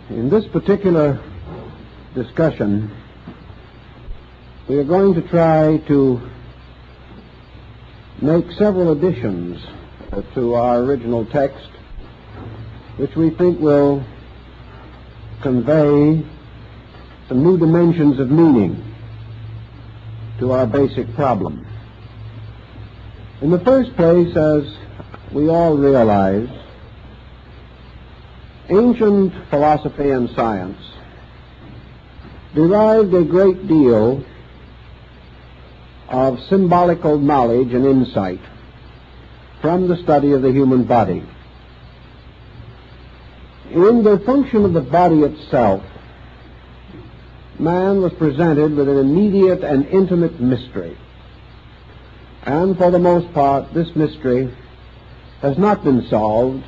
In this particular discussion, we are going to try to make several additions to our original text, which we think will convey some new dimensions of meaning to our basic problem. In the first place, as we all realize, ancient philosophy and science derived a great deal of symbolical knowledge and insight from the study of the human body. In the function of the body itself, man was presented with an immediate and intimate mystery. And for the most part, this mystery has not been solved,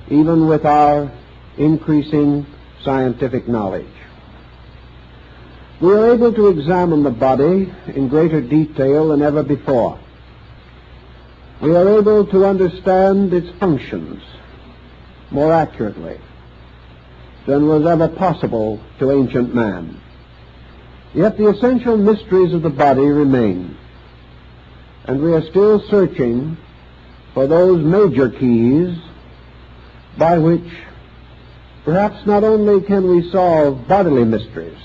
even with our increasing scientific knowledge. We are able to examine the body in greater detail than ever before. We are able to understand its functions more accurately than was ever possible to ancient man. Yet the essential mysteries of the body remain, and we are still searching for those major keys by which perhaps not only can we solve bodily mysteries,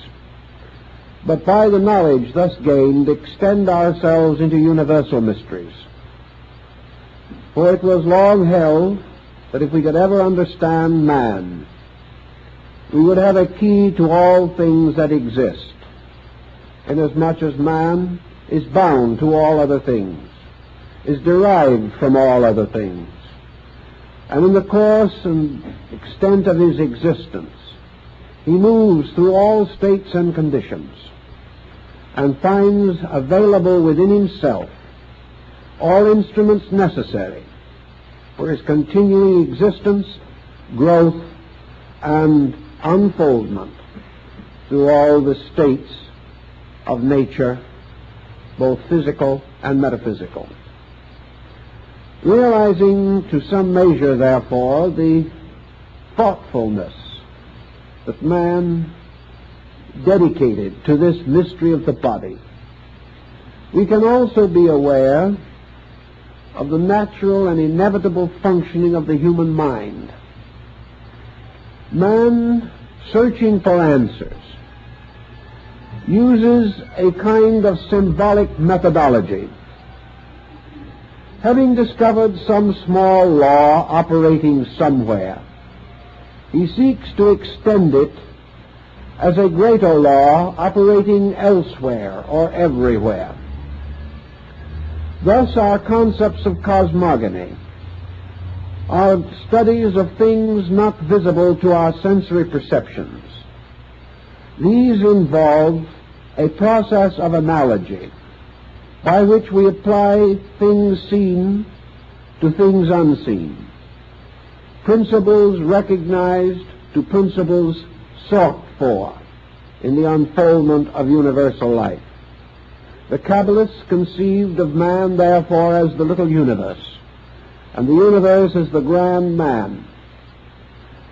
but by the knowledge thus gained extend ourselves into universal mysteries. For it was long held that if we could ever understand man, we would have a key to all things that exist, inasmuch as man is bound to all other things, is derived from all other things, and in the course and extent of his existence, he moves through all states and conditions, and finds available within himself all instruments necessary for his continuing existence, growth, and unfoldment through all the states of nature, both physical and metaphysical. Realizing to some measure, therefore, the thoughtfulness that man dedicated to this mystery of the body, we can also be aware of the natural and inevitable functioning of the human mind. Man, searching for answers, uses a kind of symbolic methodology. Having discovered some small law operating somewhere, he seeks to extend it as a greater law operating elsewhere or everywhere. Thus, our concepts of cosmogony are studies of things not visible to our sensory perceptions. These involve a process of analogy by which we apply things seen to things unseen, principles recognized to principles sought for in the unfoldment of universal life. The Kabbalists conceived of man, therefore, as the little universe, and the universe as the grand man,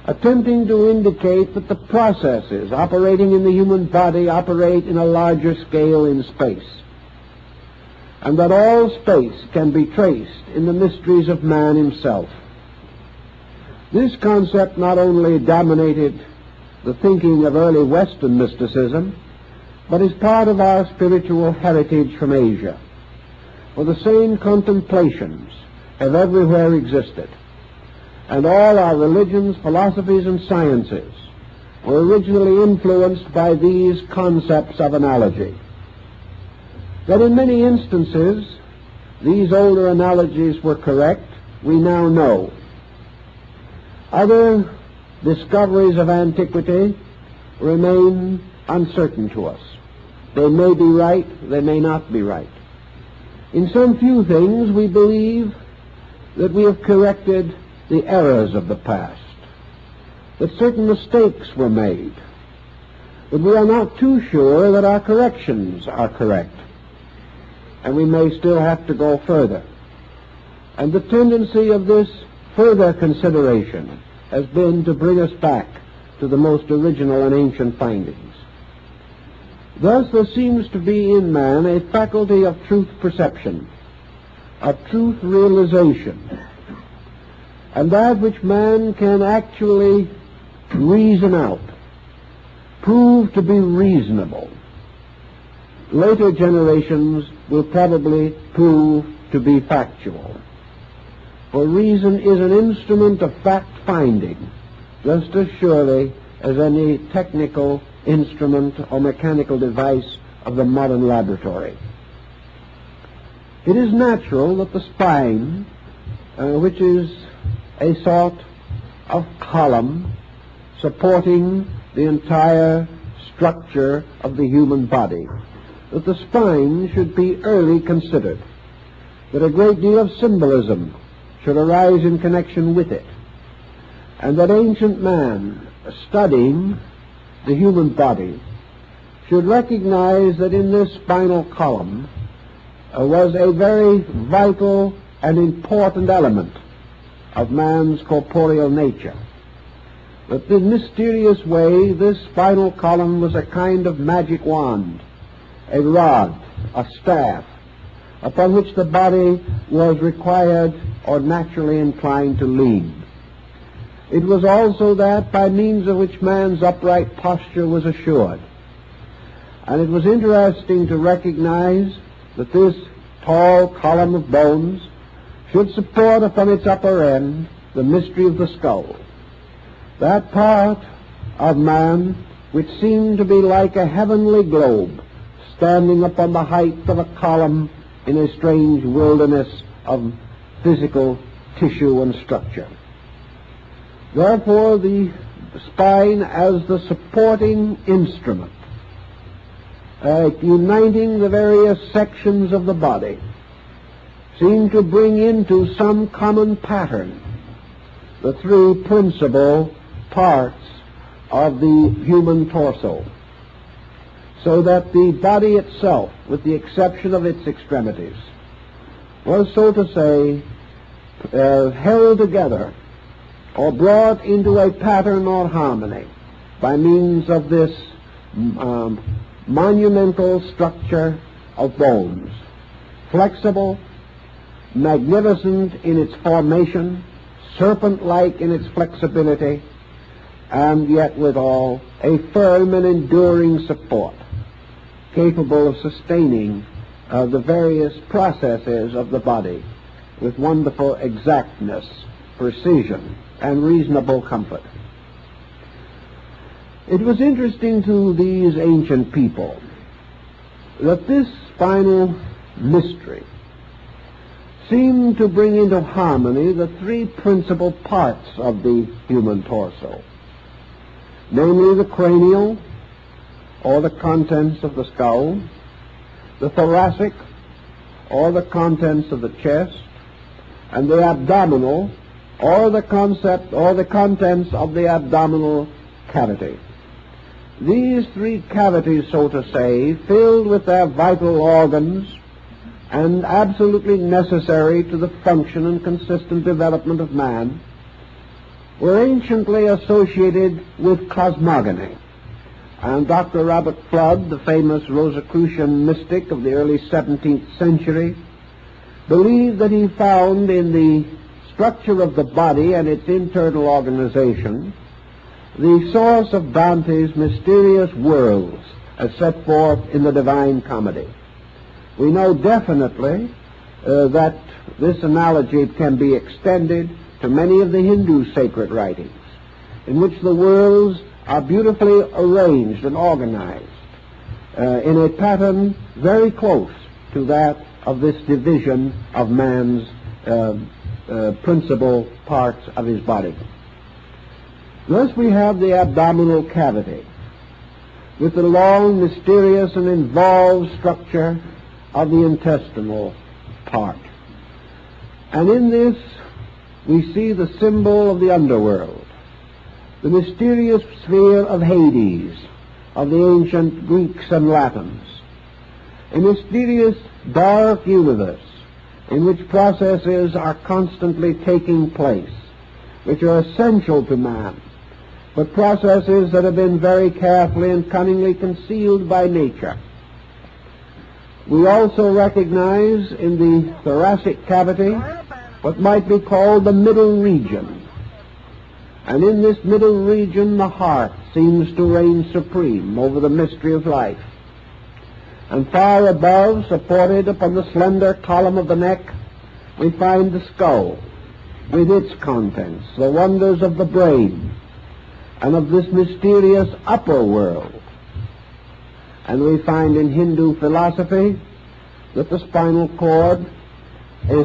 attempting to indicate that the processes operating in the human body operate in a larger scale in space, and that all space can be traced in the mysteries of man himself. This concept not only dominated the thinking of early Western mysticism, but is part of our spiritual heritage from Asia, for the same contemplations have everywhere existed, and all our religions, philosophies, and sciences were originally influenced by these concepts of analogy. That in many instances these older analogies were correct, we now know. Other discoveries of antiquity remain uncertain to us. They may be right, they may not be right. In some few things we believe that we have corrected the errors of the past, that certain mistakes were made, but we are not too sure that our corrections are correct, and we may still have to go further. And the tendency of this further consideration has been to bring us back to the most original and ancient findings. Thus there seems to be in man a faculty of truth perception, of truth realization, and that which man can actually reason out, prove to be reasonable. Later generations will probably prove to be factual. For reason is an instrument of fact-finding, just as surely as any technical instrument or mechanical device of the modern laboratory. It is natural that the spine, which is a sort of column supporting the entire structure of the human body, that the spine should be early considered, that a great deal of symbolism should arise in connection with it, and that ancient man, studying the human body, should recognize that in this spinal column was a very vital and important element of man's corporeal nature. That in mysterious way this spinal column was a kind of magic wand, a rod, a staff, upon which the body was required or naturally inclined to lean. It was also that by means of which man's upright posture was assured. And it was interesting to recognize that this tall column of bones should support upon its upper end the mystery of the skull, that part of man which seemed to be like a heavenly globe standing upon the height of a column in a strange wilderness of physical tissue and structure. Therefore, the spine as the supporting instrument, uniting the various sections of the body, seemed to bring into some common pattern the three principal parts of the human torso, so that the body itself, with the exception of its extremities, was, so to say, held together or brought into a pattern or harmony by means of this monumental structure of bones, flexible, magnificent in its formation, serpent-like in its flexibility, and yet withal a firm and enduring support, capable of sustaining the various processes of the body with wonderful exactness, precision, and reasonable comfort. It was interesting to these ancient people that this spinal mystery seemed to bring into harmony the three principal parts of the human torso, namely the cranial, or the contents of the skull, the thoracic, or the contents of the chest, and the abdominal, or the contents of the abdominal cavity. These three cavities, so to say, filled with their vital organs and absolutely necessary to the function and consistent development of man, were anciently associated with cosmogony. And Dr. Robert Flood, the famous Rosicrucian mystic of the early 17th century, believed that he found in the structure of the body and its internal organization the source of Dante's mysterious worlds as set forth in the Divine Comedy. We know definitely that this analogy can be extended to many of the Hindu sacred writings, in which the worlds are beautifully arranged and organized in a pattern very close to that of this division of man's principal parts of his body. Thus we have the abdominal cavity, with the long, mysterious, and involved structure of the intestinal part. And in this we see the symbol of the underworld, the mysterious sphere of Hades, of the ancient Greeks and Latins, a mysterious dark universe in which processes are constantly taking place, which are essential to man, but processes that have been very carefully and cunningly concealed by nature. We also recognize in the thoracic cavity what might be called the middle region. And in this middle region, the heart seems to reign supreme over the mystery of life. And far above, supported upon the slender column of the neck, we find the skull with its contents, the wonders of the brain, and of this mysterious upper world. And we find in Hindu philosophy that the spinal cord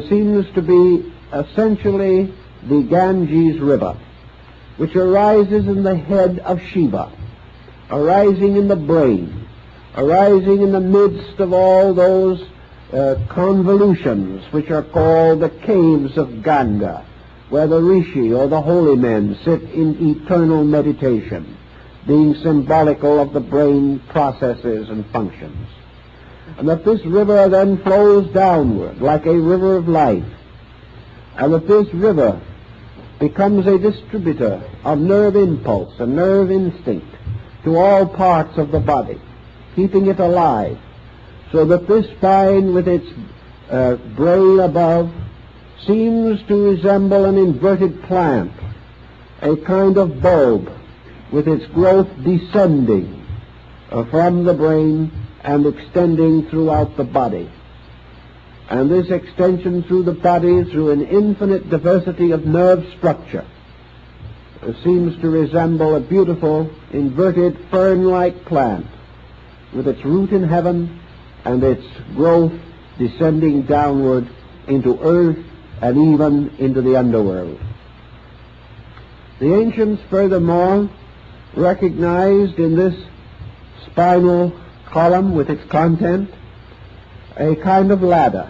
seems to be essentially the Ganges River, which arises in the head of Shiva, arising in the brain, arising in the midst of all those convolutions which are called the caves of Ganga, where the rishi or the holy men sit in eternal meditation, being symbolical of the brain processes and functions. And that this river then flows downward like a river of life, and that this river becomes a distributor of nerve impulse and nerve instinct to all parts of the body, keeping it alive, so that this spine with its brain above seems to resemble an inverted plant, a kind of bulb with its growth descending from the brain and extending throughout the body. And this extension through the body, through an infinite diversity of nerve structure, seems to resemble a beautiful inverted fern-like plant with its root in heaven and its growth descending downward into earth and even into the underworld. The ancients furthermore recognized in this spinal column with its content a kind of ladder,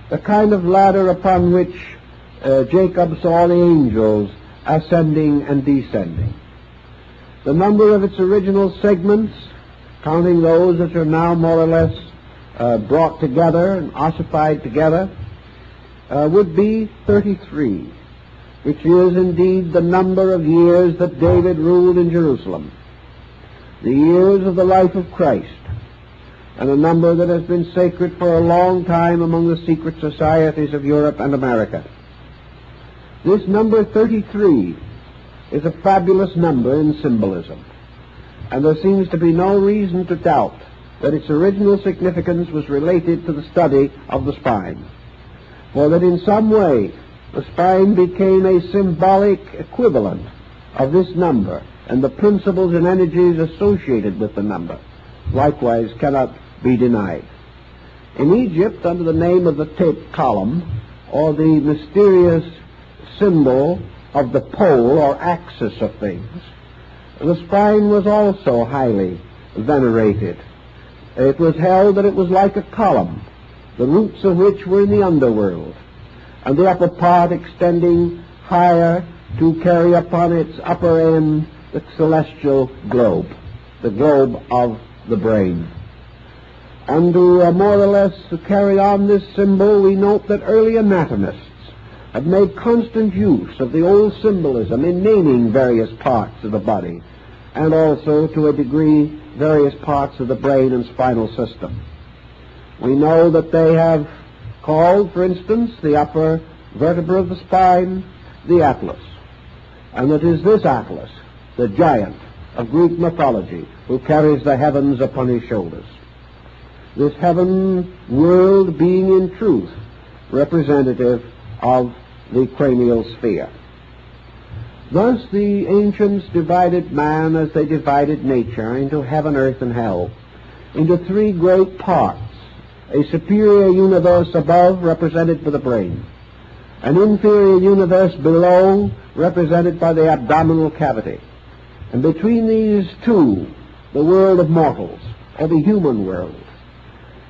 the kind of ladder upon which Jacob saw the angels ascending and descending. The number of its original segments, counting those that are now more or less brought together and ossified together, would be 33, which is indeed the number of years that David ruled in Jerusalem, the years of the life of Christ, and a number that has been sacred for a long time among the secret societies of Europe and America. This number 33 is a fabulous number in symbolism, and there seems to be no reason to doubt that its original significance was related to the study of the spine, for that in some way the spine became a symbolic equivalent of this number, and the principles and energies associated with the number likewise cannot be denied. In Egypt, under the name of the tape column, or the mysterious symbol of the pole or axis of things, the spine was also highly venerated. It was held that it was like a column, the roots of which were in the underworld, and the upper part extending higher to carry upon its upper end the celestial globe, the globe of the brain. And to more or less carry on this symbol, we note that early anatomists have made constant use of the old symbolism in naming various parts of the body, and also, to a degree, various parts of the brain and spinal system. We know that they have called, for instance, the upper vertebra of the spine the Atlas, and it is this Atlas, the giant of Greek mythology, who carries the heavens upon his shoulders. This heaven world being in truth representative of the cranial sphere. Thus the ancients divided man as they divided nature into heaven, earth, and hell, into three great parts: a superior universe above, represented by the brain; an inferior universe below, represented by the abdominal cavity; and between these two, the world of mortals, or the human world,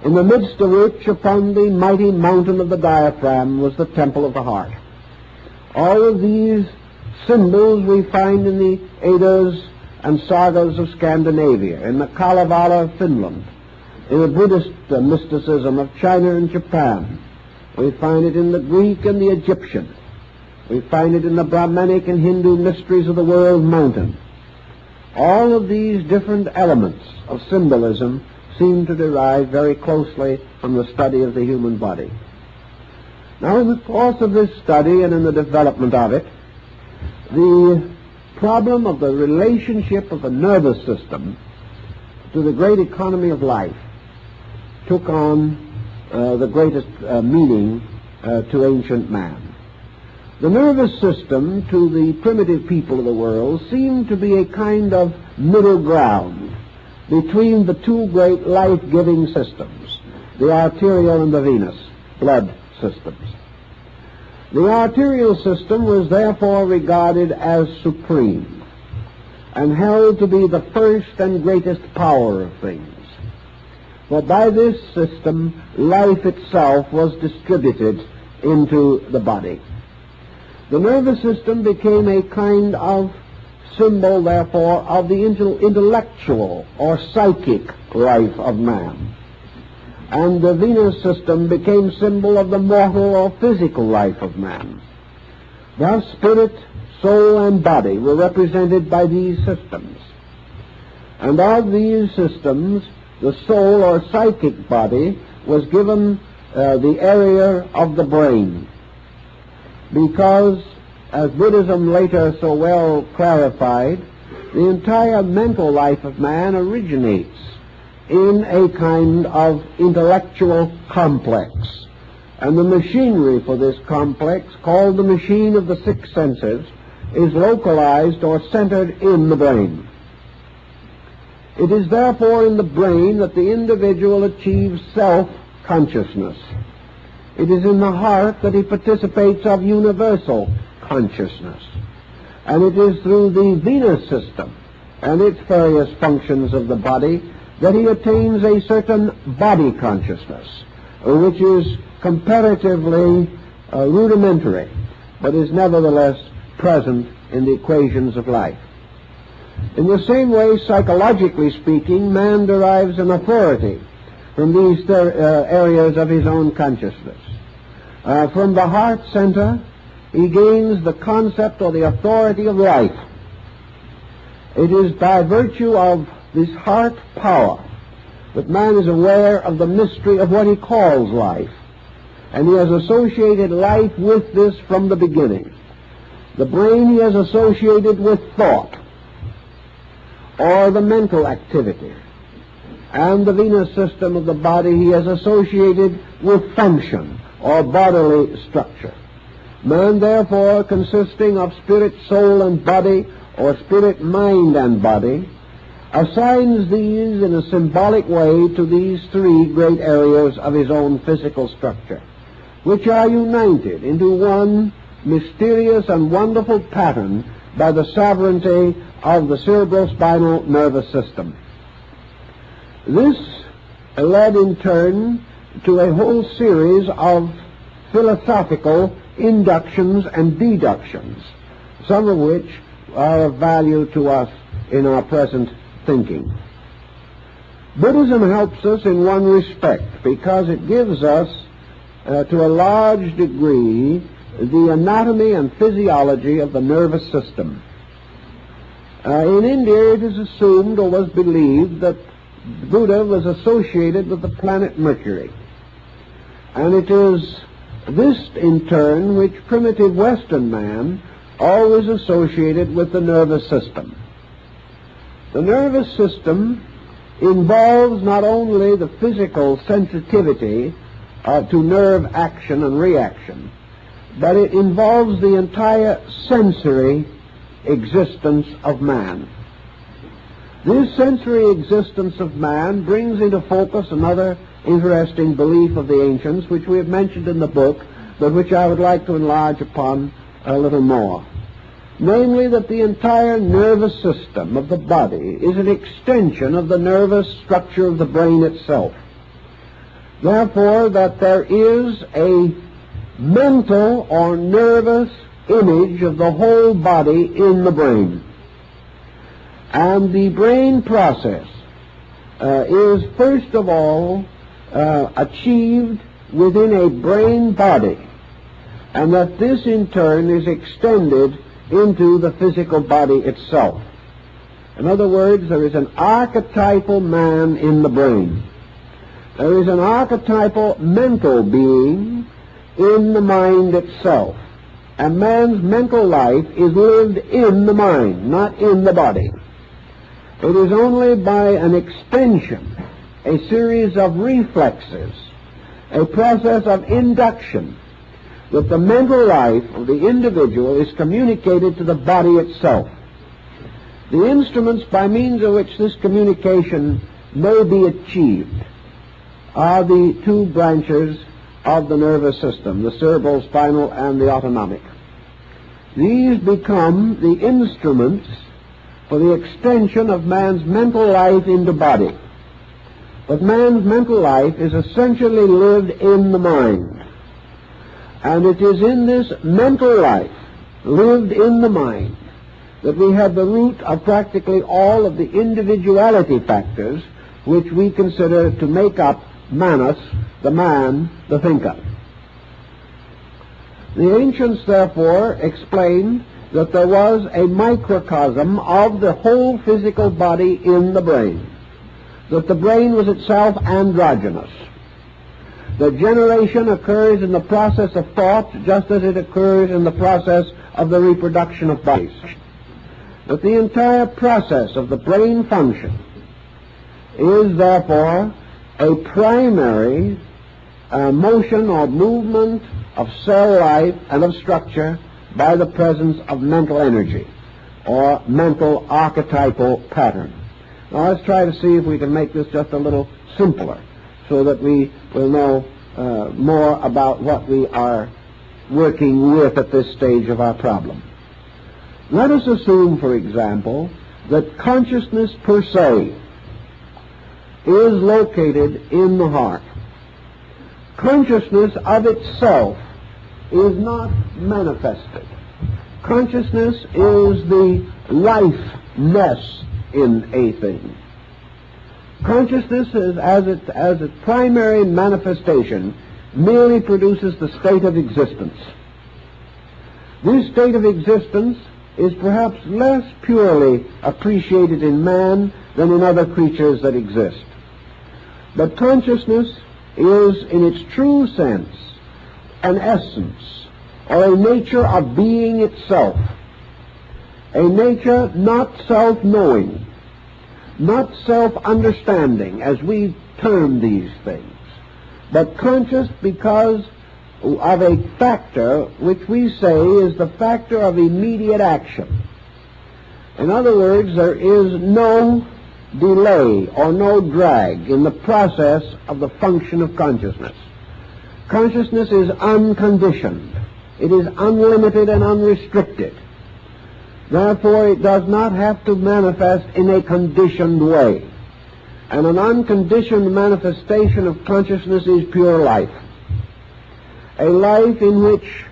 in the midst of which, upon the mighty mountain of the diaphragm, was the temple of the heart. All of these symbols we find in the Eddas and sagas of Scandinavia, in the Kalevala of Finland, in the Buddhist mysticism of China and Japan. We find it in the Greek and the Egyptian. We find it in the Brahmanic and Hindu mysteries of the world mountain. All of these different elements of symbolism seem to derive very closely from the study of the human body. Now, in the course of this study and in the development of it, the problem of the relationship of the nervous system to the great economy of life took on the greatest meaning to ancient man. The nervous system to the primitive people of the world seemed to be a kind of middle ground between the two great life-giving systems, the arterial and the venous blood systems. The arterial system was therefore regarded as supreme and held to be the first and greatest power of things. For by this system, life itself was distributed into the body. The nervous system became a kind of symbol, therefore, of the intellectual or psychic life of man. And the venous system became symbol of the mortal or physical life of man. Thus, spirit, soul, and body were represented by these systems. And of these systems, the soul or psychic body was given the area of the brain, because, as Buddhism later so well clarified, the entire mental life of man originates in a kind of intellectual complex. And the machinery for this complex, called the machine of the six senses, is localized or centered in the brain. It is therefore in the brain that the individual achieves self-consciousness. It is in the heart that he participates of universal consciousness. And it is through the venous system and its various functions of the body that he attains a certain body consciousness, which is comparatively rudimentary, but is nevertheless present in the equations of life. In the same way, psychologically speaking, man derives an authority from these areas of his own consciousness. From the heart center, he gains the concept or the authority of life. It is by virtue of this heart power that man is aware of the mystery of what he calls life. And he has associated life with this from the beginning. The brain he has associated with thought, or the mental activity. And the venous system of the body he has associated with function, or bodily structure. Man, therefore, consisting of spirit, soul, and body, or spirit, mind, and body, assigns these in a symbolic way to these three great areas of his own physical structure, which are united into one mysterious and wonderful pattern by the sovereignty of the cerebrospinal nervous system. This led in turn to a whole series of philosophical inductions and deductions, some of which are of value to us in our present thinking. Buddhism helps us in one respect, because it gives us, to a large degree, the anatomy and physiology of the nervous system. In India, it is assumed or was believed that Buddha was associated with the planet Mercury. And it is this, in turn, which primitive Western man always associated with the nervous system. The nervous system involves not only the physical sensitivity to nerve action and reaction, but it involves the entire sensory existence of man. This sensory existence of man brings into focus another interesting belief of the ancients, which we have mentioned in the book, but which I would like to enlarge upon a little more. Namely, that the entire nervous system of the body is an extension of the nervous structure of the brain itself. Therefore, that there is a mental or nervous image of the whole body in the brain. And the brain process is first of all achieved within a brain body, and that this in turn is extended into the physical body itself. In other words, there is an archetypal man in the brain. There is an archetypal mental being in the mind itself. And man's mental life is lived in the mind, not in the body. It is only by an extension, a series of reflexes, a process of induction, that the mental life of the individual is communicated to the body itself. The instruments by means of which this communication may be achieved are the two branches of the nervous system, the cerebral, spinal, and the autonomic. These become the instruments for the extension of man's mental life into body. But man's mental life is essentially lived in the mind. And it is in this mental life, lived in the mind, that we have the root of practically all of the individuality factors which we consider to make up Manas, the man, the thinker. The ancients, therefore, explained that there was a microcosm of the whole physical body in the brain, that the brain was itself androgynous. That generation occurs in the process of thought just as it occurs in the process of the reproduction of bodies. That the entire process of the brain function is, therefore, a primary motion or movement of cell life and of structure by the presence of mental energy or mental archetypal pattern. Now let's try to see if we can make this just a little simpler so that we will know more about what we are working with at this stage of our problem. Let us assume, for example, that consciousness per se is located in the heart. Consciousness of itself is not manifested. Consciousness is the life-ness in a thing. Consciousness is, as its primary manifestation, merely produces the state of existence. This state of existence is perhaps less purely appreciated in man than in other creatures that exist. But consciousness is, in its true sense, an essence or a nature of being itself, a nature not self-knowing, not self-understanding, as we term these things, but conscious because of a factor which we say is the factor of immediate action. In other words, there is no delay or no drag in the process of the function of consciousness. Consciousness is unconditioned. It is unlimited and unrestricted. Therefore, it does not have to manifest in a conditioned way. And an unconditioned manifestation of consciousness is pure life. A life in which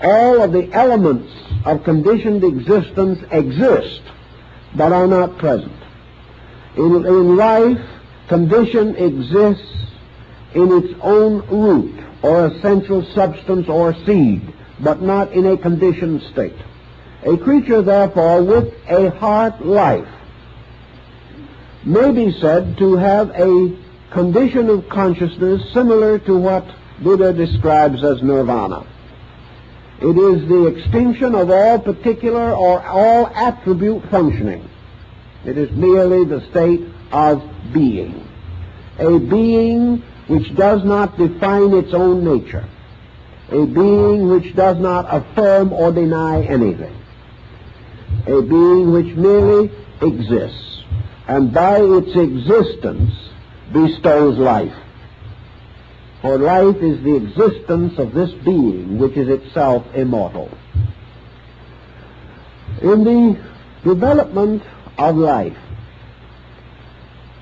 all of the elements of conditioned existence exist, but are not present. In life, condition exists in its own root, or essential substance or seed, but not in a conditioned state. A creature, therefore, with a heart life may be said to have a condition of consciousness similar to what Buddha describes as nirvana. It is the extinction of all particular or all attribute functioning. It is merely the state of being. A being which does not define its own nature. A being which does not affirm or deny anything. A being which merely exists, and by its existence bestows life. For life is the existence of this being which is itself immortal. In the development of life,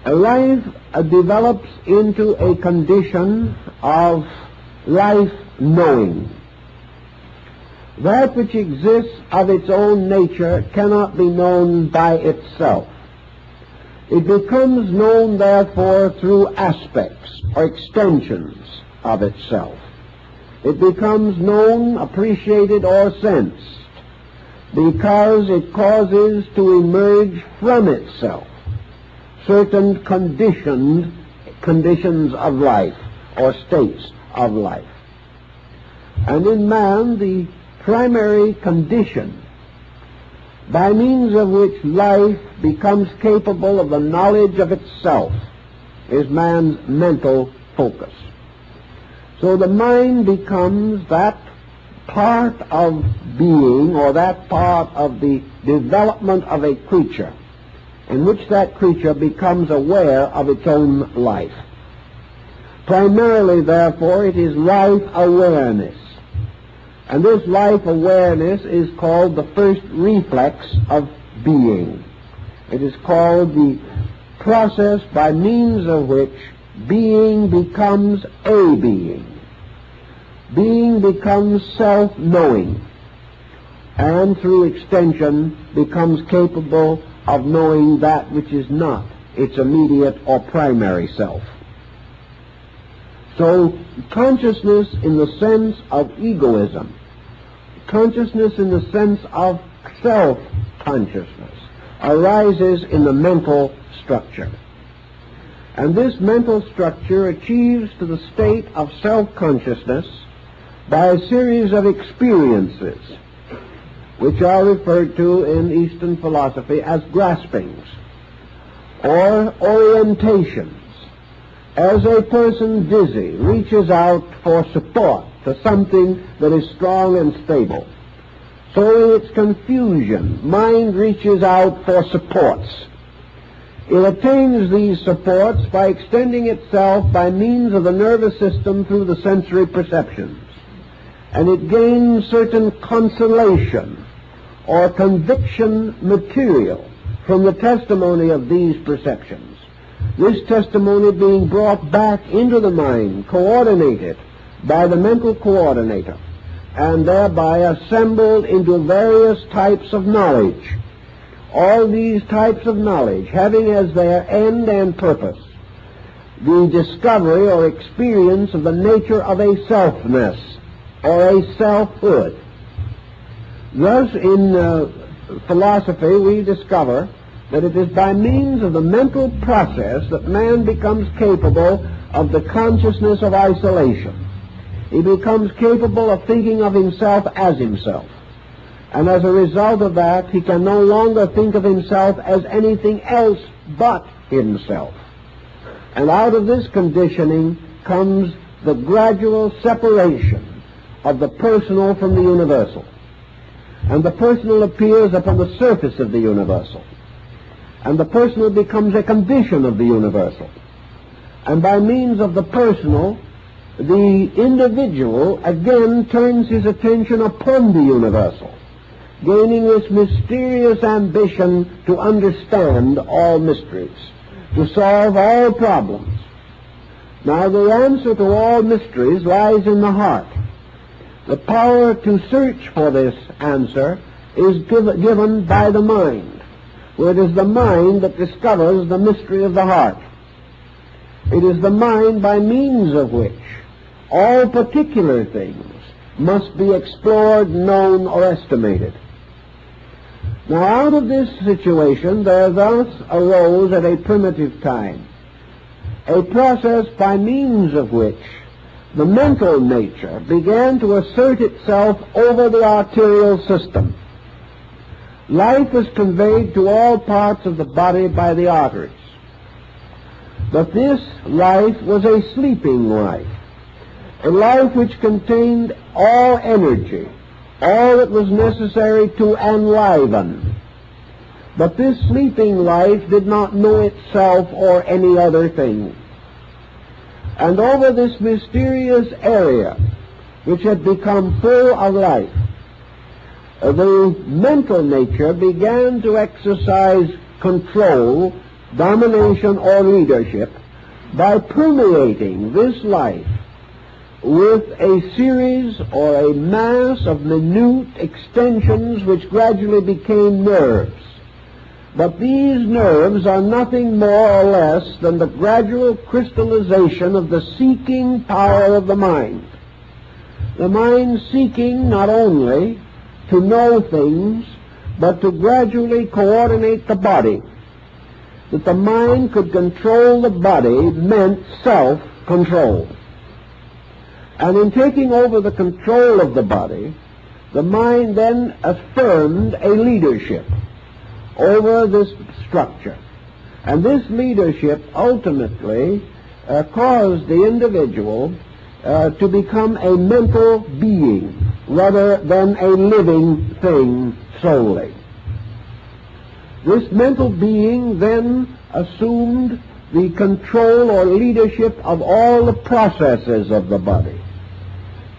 a life develops into a condition of life knowing. That which exists of its own nature cannot be known by itself. It becomes known, therefore, through aspects or extensions of itself. It becomes known, appreciated, or sensed because it causes to emerge from itself certain conditions of life or states of life. And in man, the primary condition by means of which life becomes capable of the knowledge of itself is man's mental focus. So the mind becomes that part of being, or that part of the development of a creature, in which that creature becomes aware of its own life. Primarily, therefore, it is life awareness. And this life awareness is called the first reflex of being. It is called the process by means of which being becomes a being. Being becomes self-knowing, and through extension becomes capable of knowing that which is not its immediate or primary self. So consciousness in the sense of egoism, consciousness in the sense of self-consciousness, arises in the mental structure. And this mental structure achieves to the state of self-consciousness by a series of experiences, which are referred to in Eastern philosophy as graspings or orientations. As a person dizzy reaches out for support to something that is strong and stable, so in its confusion, mind reaches out for supports. It attains these supports by extending itself by means of the nervous system through the sensory perceptions, and it gains certain consolation or conviction material from the testimony of these perceptions. This testimony being brought back into the mind, coordinated by the mental coordinator, and thereby assembled into various types of knowledge. All these types of knowledge having as their end and purpose the discovery or experience of the nature of a selfness or a selfhood. Thus, in philosophy, we discover that it is by means of the mental process that man becomes capable of the consciousness of isolation. He becomes capable of thinking of himself as himself. And as a result of that, he can no longer think of himself as anything else but himself. And out of this conditioning comes the gradual separation of the personal from the universal. And the personal appears upon the surface of the universal. And the personal becomes a condition of the universal. And by means of the personal, the individual again turns his attention upon the universal, gaining this mysterious ambition to understand all mysteries, to solve all problems. Now, the answer to all mysteries lies in the heart. The power to search for this answer is given by the mind, for it is the mind that discovers the mystery of the heart. It is the mind by means of which all particular things must be explored, known, or estimated. Now, out of this situation, there thus arose at a primitive time a process by means of which the mental nature began to assert itself over the arterial system. Life is conveyed to all parts of the body by the arteries. But this life was a sleeping life, a life which contained all energy, all that was necessary to enliven. But this sleeping life did not know itself or any other thing. And over this mysterious area, which had become full of life, the mental nature began to exercise control, domination, or leadership by permeating this life with a series or a mass of minute extensions which gradually became nerves. But these nerves are nothing more or less than the gradual crystallization of the seeking power of the mind. The mind seeking not only to know things, but to gradually coordinate the body. That the mind could control the body meant self-control. And in taking over the control of the body, the mind then affirmed a leadership over this structure. And this leadership ultimately caused the individual to become a mental being rather than a living thing solely. This mental being then assumed the control or leadership of all the processes of the body,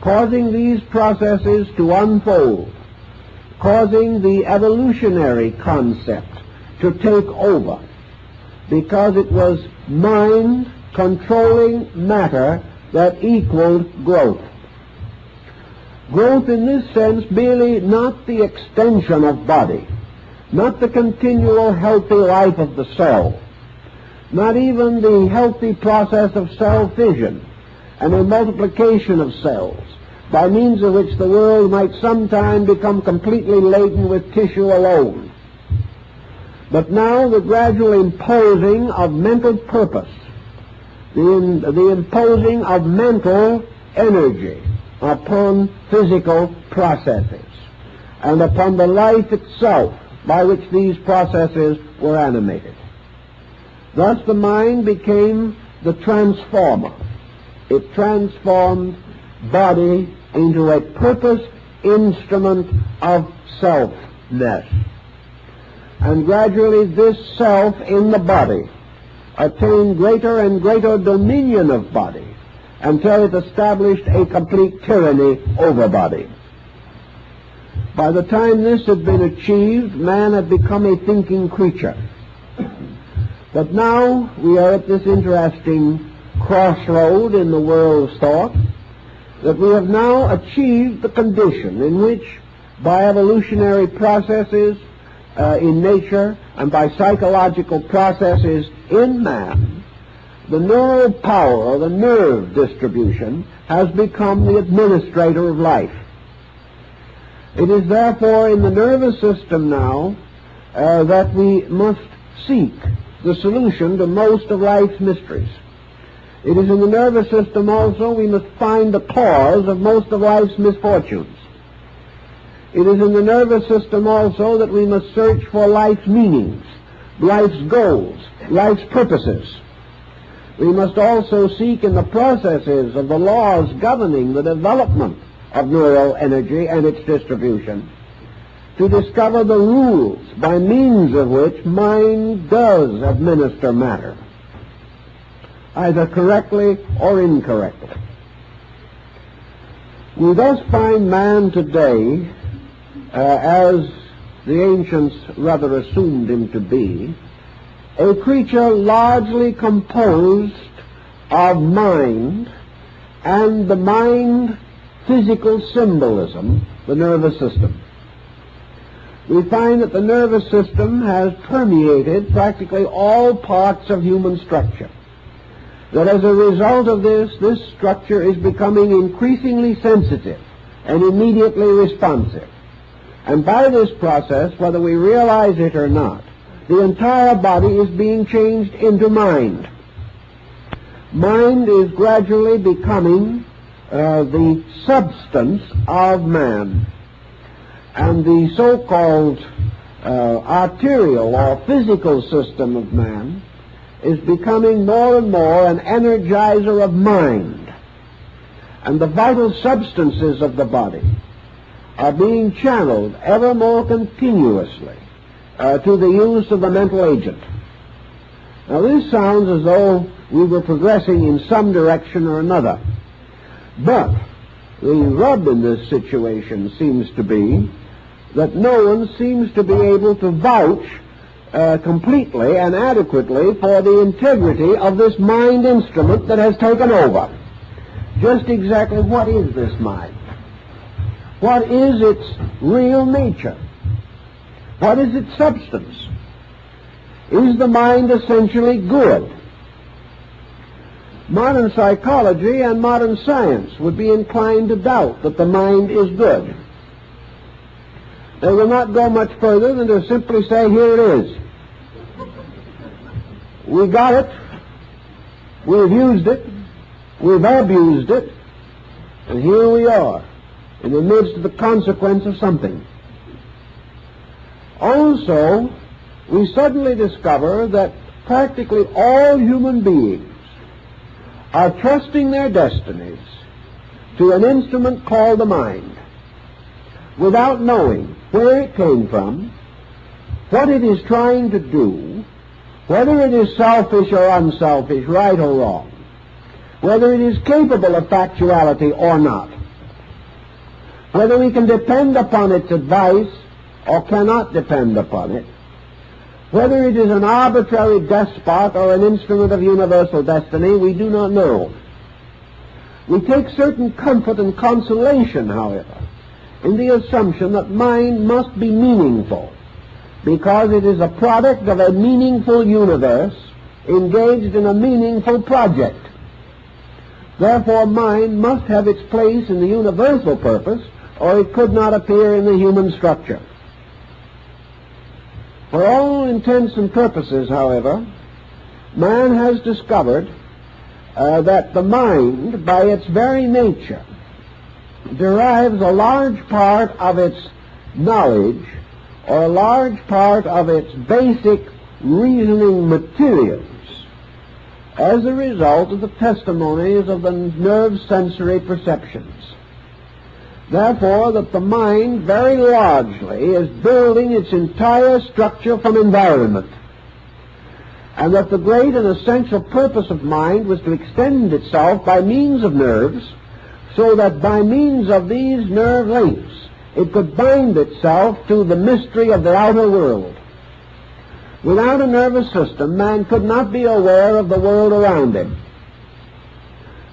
causing these processes to unfold, causing the evolutionary concept to take over, because it was mind controlling matter that equaled growth. Growth in this sense merely not the extension of body, not the continual healthy life of the cell, not even the healthy process of cell fission and the multiplication of cells, by means of which the world might sometime become completely laden with tissue alone. But now the gradual imposing of mental purpose, the imposing of mental energy upon physical processes and upon the life itself by which these processes were animated. Thus the mind became the transformer. It transformed body into a purpose instrument of selfness. And gradually this self in the body attained greater and greater dominion of body until it established a complete tyranny over body. By the time this had been achieved, man had become a thinking creature. But now we are at this interesting crossroad in the world's thought, that we have now achieved the condition in which, by evolutionary processes in nature and by psychological processes in man, the neural power or the nerve distribution has become the administrator of life. It is therefore in the nervous system now that we must seek the solution to most of life's mysteries. It is in the nervous system also we must find the cause of most of life's misfortunes. It is in the nervous system also that we must search for life's meanings, life's goals, life's purposes. We must also seek in the processes of the laws governing the development of neural energy and its distribution to discover the rules by means of which mind does administer matter, either correctly or incorrectly. We thus find man today, as the ancients rather assumed him to be, a creature largely composed of mind and the mind physical symbolism, the nervous system. We find that the nervous system has permeated practically all parts of human structure. That as a result of this structure is becoming increasingly sensitive and immediately responsive. And by this process, whether we realize it or not, the entire body is being changed into mind. Mind is gradually becoming the substance of man. And the so-called arterial or physical system of man is becoming more and more an energizer of mind. And the vital substances of the body are being channeled ever more continuously to the use of the mental agent. Now this sounds as though we were progressing in some direction or another. But the rub in this situation seems to be that no one seems to be able to vouch completely and adequately for the integrity of this mind instrument that has taken over. Just exactly what is this mind? What is its real nature? What is its substance? Is the mind essentially good? Modern psychology and modern science would be inclined to doubt that the mind is good. They will not go much further than to simply say, here it is. We got it. We've used it. We've abused it. And here we are, in the midst of the consequence of something. Also, we suddenly discover that practically all human beings are trusting their destinies to an instrument called the mind, without knowing where it came from, what it is trying to do, whether it is selfish or unselfish, right or wrong, whether it is capable of factuality or not, whether we can depend upon its advice or cannot depend upon it, whether it is an arbitrary despot or an instrument of universal destiny, we do not know. We take certain comfort and consolation, however, in the assumption that mind must be meaningful, because it is a product of a meaningful universe engaged in a meaningful project. Therefore, mind must have its place in the universal purpose, or it could not appear in the human structure. For all intents and purposes, however, man has discovered that the mind, by its very nature, derives a large part of its knowledge or a large part of its basic reasoning materials as a result of the testimonies of the nerve sensory perceptions. Therefore, that the mind very largely is building its entire structure from environment, and that the great and essential purpose of mind was to extend itself by means of nerves, so that by means of these nerve links it could bind itself to the mystery of the outer world. Without a nervous system, man could not be aware of the world around him.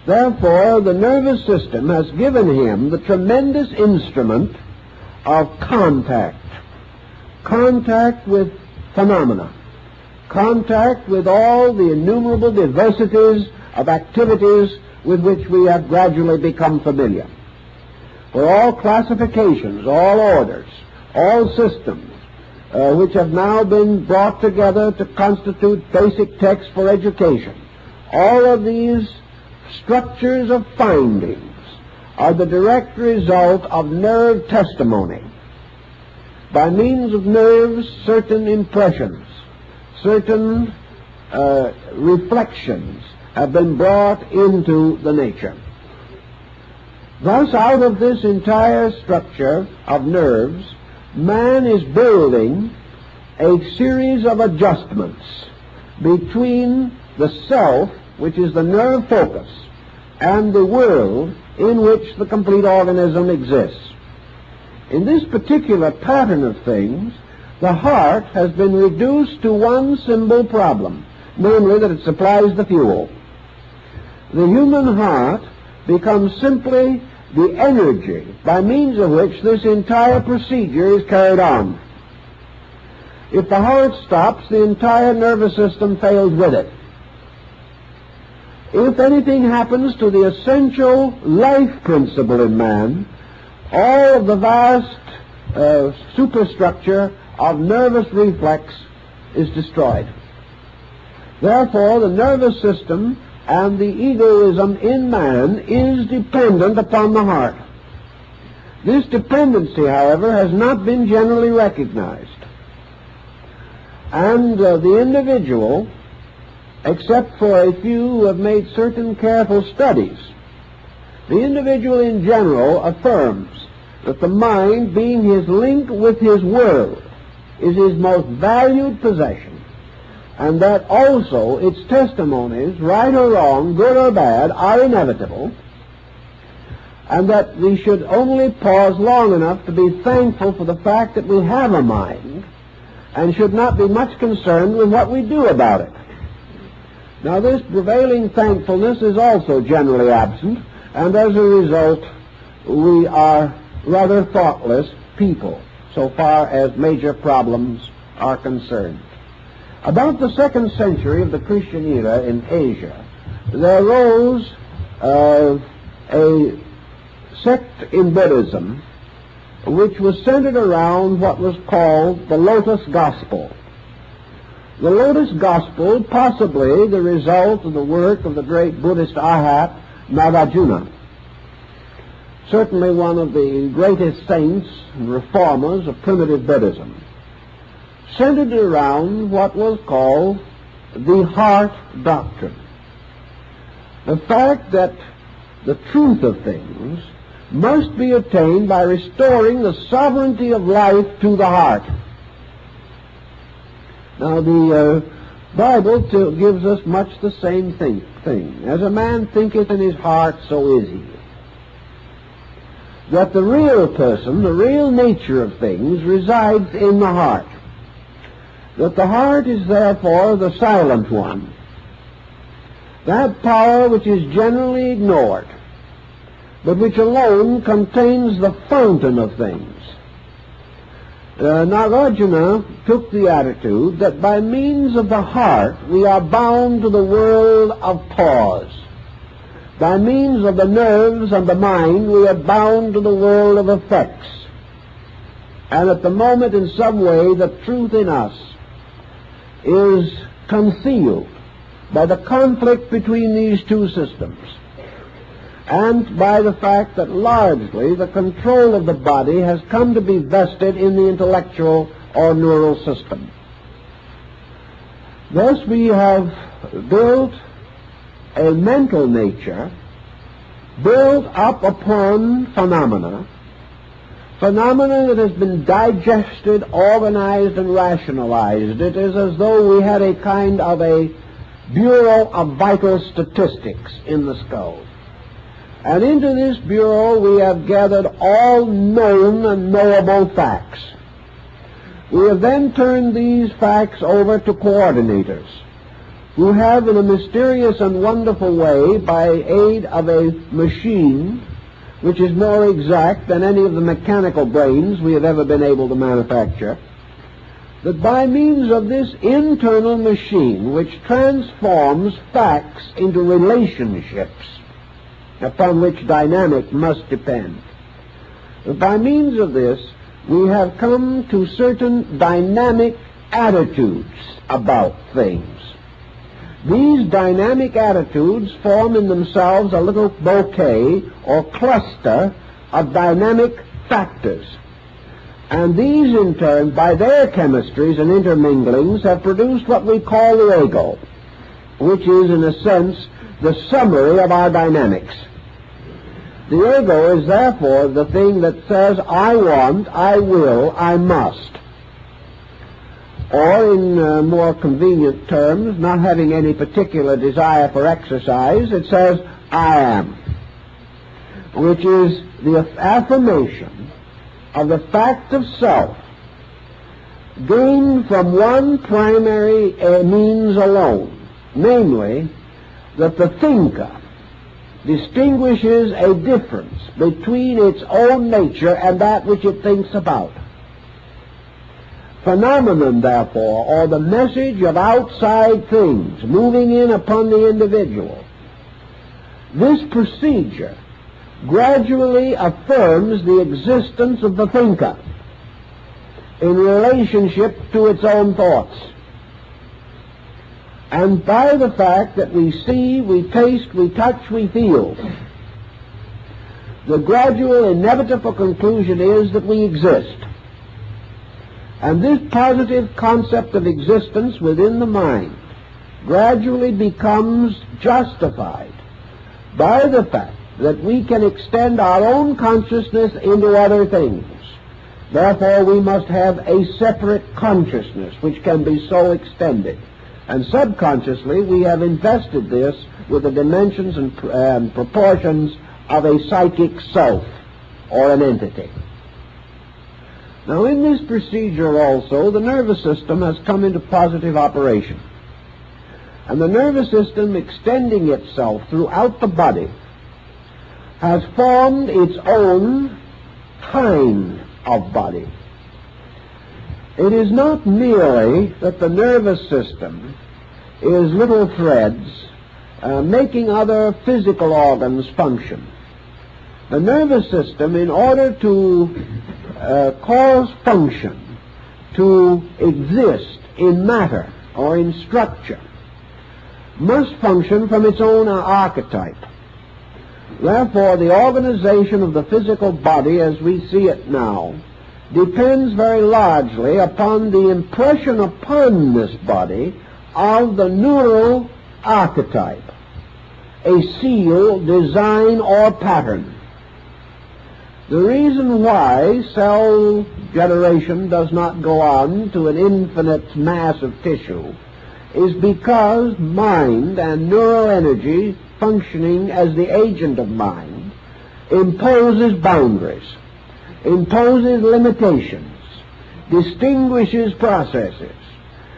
Therefore, the nervous system has given him the tremendous instrument of contact with phenomena, contact with all the innumerable diversities of activities with which we have gradually become familiar. For all classifications, all orders, all systems, which have now been brought together to constitute basic texts for education, all of these structures of findings are the direct result of nerve testimony. By means of nerves, certain impressions, certain reflections have been brought into the nature. Thus, out of this entire structure of nerves, man is building a series of adjustments between the self, which is the nerve focus, and the world in which the complete organism exists. In this particular pattern of things, the heart has been reduced to one simple problem, namely that it supplies the fuel. The human heart becomes simply the energy by means of which this entire procedure is carried on. If the heart stops, the entire nervous system fails with it. If anything happens to the essential life principle in man, all of the vast superstructure of nervous reflex is destroyed. Therefore, the nervous system and the egoism in man is dependent upon the heart. This dependency, however, has not been generally recognized. And the individual, except for a few who have made certain careful studies, the individual in general affirms that the mind, being his link with his world, is his most valued possession, and that also its testimonies, right or wrong, good or bad, are inevitable, and that we should only pause long enough to be thankful for the fact that we have a mind, and should not be much concerned with what we do about it. Now, this prevailing thankfulness is also generally absent, and as a result, we are rather thoughtless people, so far as major problems are concerned. About the 2nd century of the Christian era in Asia, there arose a sect in Buddhism which was centered around what was called the Lotus Gospel. The Lotus Gospel, possibly the result of the work of the great Buddhist Arhat Nagarjuna, certainly one of the greatest saints and reformers of primitive Buddhism, centered around what was called the heart doctrine. The fact that the truth of things must be attained by restoring the sovereignty of life to the heart. Now, the Bible gives us much the same thing. As a man thinketh in his heart, so is he. That the real person, the real nature of things, resides in the heart. That the heart is therefore the silent one. That power which is generally ignored, but which alone contains the fountain of things. Nagarjuna took the attitude that by means of the heart we are bound to the world of pause. By means of the nerves and the mind we are bound to the world of effects. And at the moment, in some way, the truth in us is concealed by the conflict between these two systems, and by the fact that largely the control of the body has come to be vested in the intellectual or neural system. Thus we have built a mental nature built up upon phenomena that has been digested, organized, and rationalized. It is as though we had a kind of a Bureau of Vital Statistics in the skull. And into this bureau we have gathered all known and knowable facts. We have then turned these facts over to coordinators, who have in a mysterious and wonderful way, by aid of a machine which is more exact than any of the mechanical brains we have ever been able to manufacture, that by means of this internal machine which transforms facts into relationships upon which dynamic must depend, that by means of this we have come to certain dynamic attitudes about things. These dynamic attitudes form in themselves a little bouquet or cluster of dynamic factors. And these, in turn, by their chemistries and interminglings, have produced what we call the ego, which is, in a sense, the summary of our dynamics. The ego is, therefore, the thing that says, I want, I will, I must. Or, in more convenient terms, not having any particular desire for exercise, it says, I am, which is the affirmation of the fact of self, gained from one primary means alone, namely, that the thinker distinguishes a difference between its own nature and that which it thinks about. Phenomenon, therefore, or the message of outside things moving in upon the individual, this procedure gradually affirms the existence of the thinker in relationship to its own thoughts. And by the fact that we see, we taste, we touch, we feel, the gradual inevitable conclusion is that we exist. And this positive concept of existence within the mind gradually becomes justified by the fact that we can extend our own consciousness into other things. Therefore, we must have a separate consciousness which can be so extended. And subconsciously, we have invested this with the dimensions and proportions of a psychic self or an entity. Now, in this procedure also, the nervous system has come into positive operation. And the nervous system, extending itself throughout the body, has formed its own kind of body. It is not merely that the nervous system is little threads making other physical organs function. The nervous system, in order to cause function to exist in matter or in structure must function from its own archetype. Therefore, the organization of the physical body as we see it now depends very largely upon the impression upon this body of the neural archetype, a seal, design, or pattern. The reason why cell generation does not go on to an infinite mass of tissue is because mind and neural energy, functioning as the agent of mind, imposes boundaries, imposes limitations, distinguishes processes,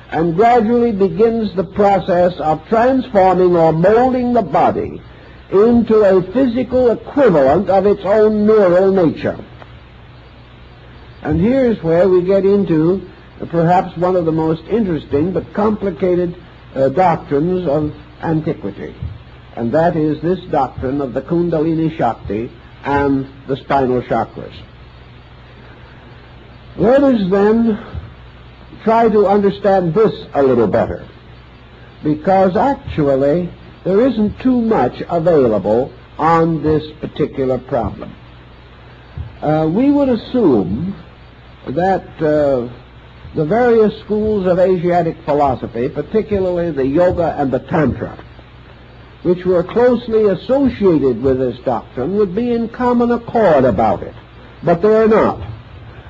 and gradually begins the process of transforming or molding the body into a physical equivalent of its own neural nature. And here's where we get into perhaps one of the most interesting but complicated doctrines of antiquity, and that is this doctrine of the Kundalini Shakti and the spinal chakras. Let us then try to understand this a little better, because actually there isn't too much available on this particular problem. We would assume that the various schools of Asiatic philosophy, particularly the Yoga and the Tantra, which were closely associated with this doctrine, would be in common accord about it. But they are not.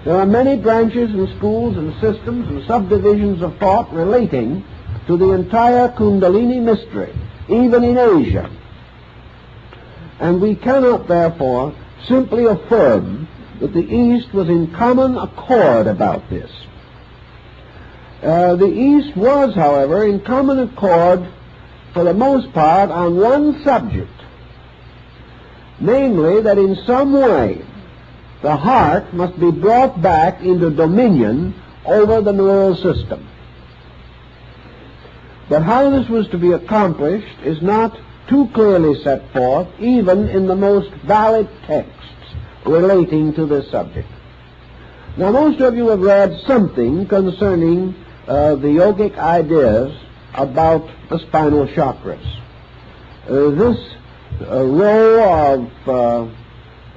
There are many branches and schools and systems and subdivisions of thought relating to the entire Kundalini mystery, even in Asia. And we cannot, therefore, simply affirm that the East was in common accord about this. The East was, however, in common accord for the most part on one subject, namely that in some way the heart must be brought back into dominion over the neural system. But how this was to be accomplished is not too clearly set forth even in the most valid texts relating to this subject. Now, most of you have read something concerning the yogic ideas about the spinal chakras. This row of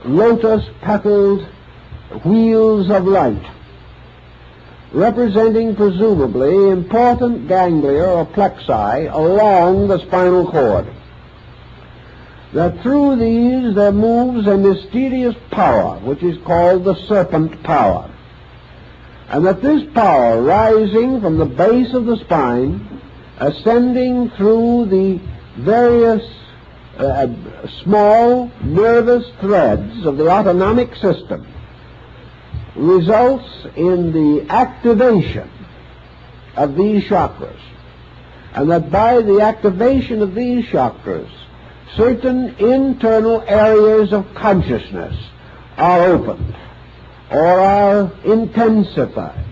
lotus-petaled wheels of light, representing presumably important ganglia or plexi along the spinal cord, that through these there moves a mysterious power which is called the serpent power, and that this power, rising from the base of the spine, ascending through the various small nervous threads of the autonomic system, results in the activation of these chakras, and that by the activation of these chakras, certain internal areas of consciousness are opened or are intensified,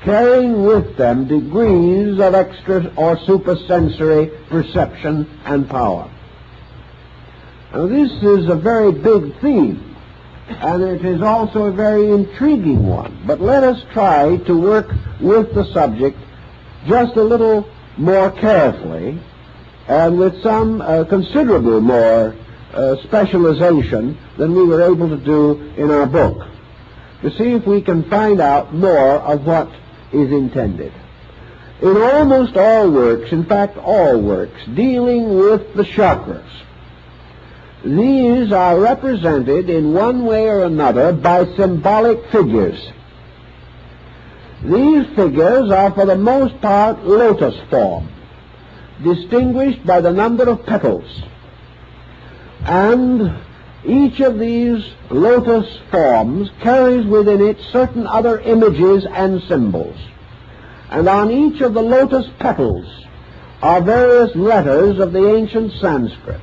carrying with them degrees of extra or supersensory perception and power. Now, this is a very big theme, and it is also a very intriguing one. But let us try to work with the subject just a little more carefully and with some considerable more specialization than we were able to do in our book, to see if we can find out more of what is intended. In almost all works, in fact all works, dealing with the chakras, these are represented in one way or another by symbolic figures. These figures are for the most part lotus form, distinguished by the number of petals. And each of these lotus forms carries within it certain other images and symbols. And on each of the lotus petals are various letters of the ancient Sanskrit,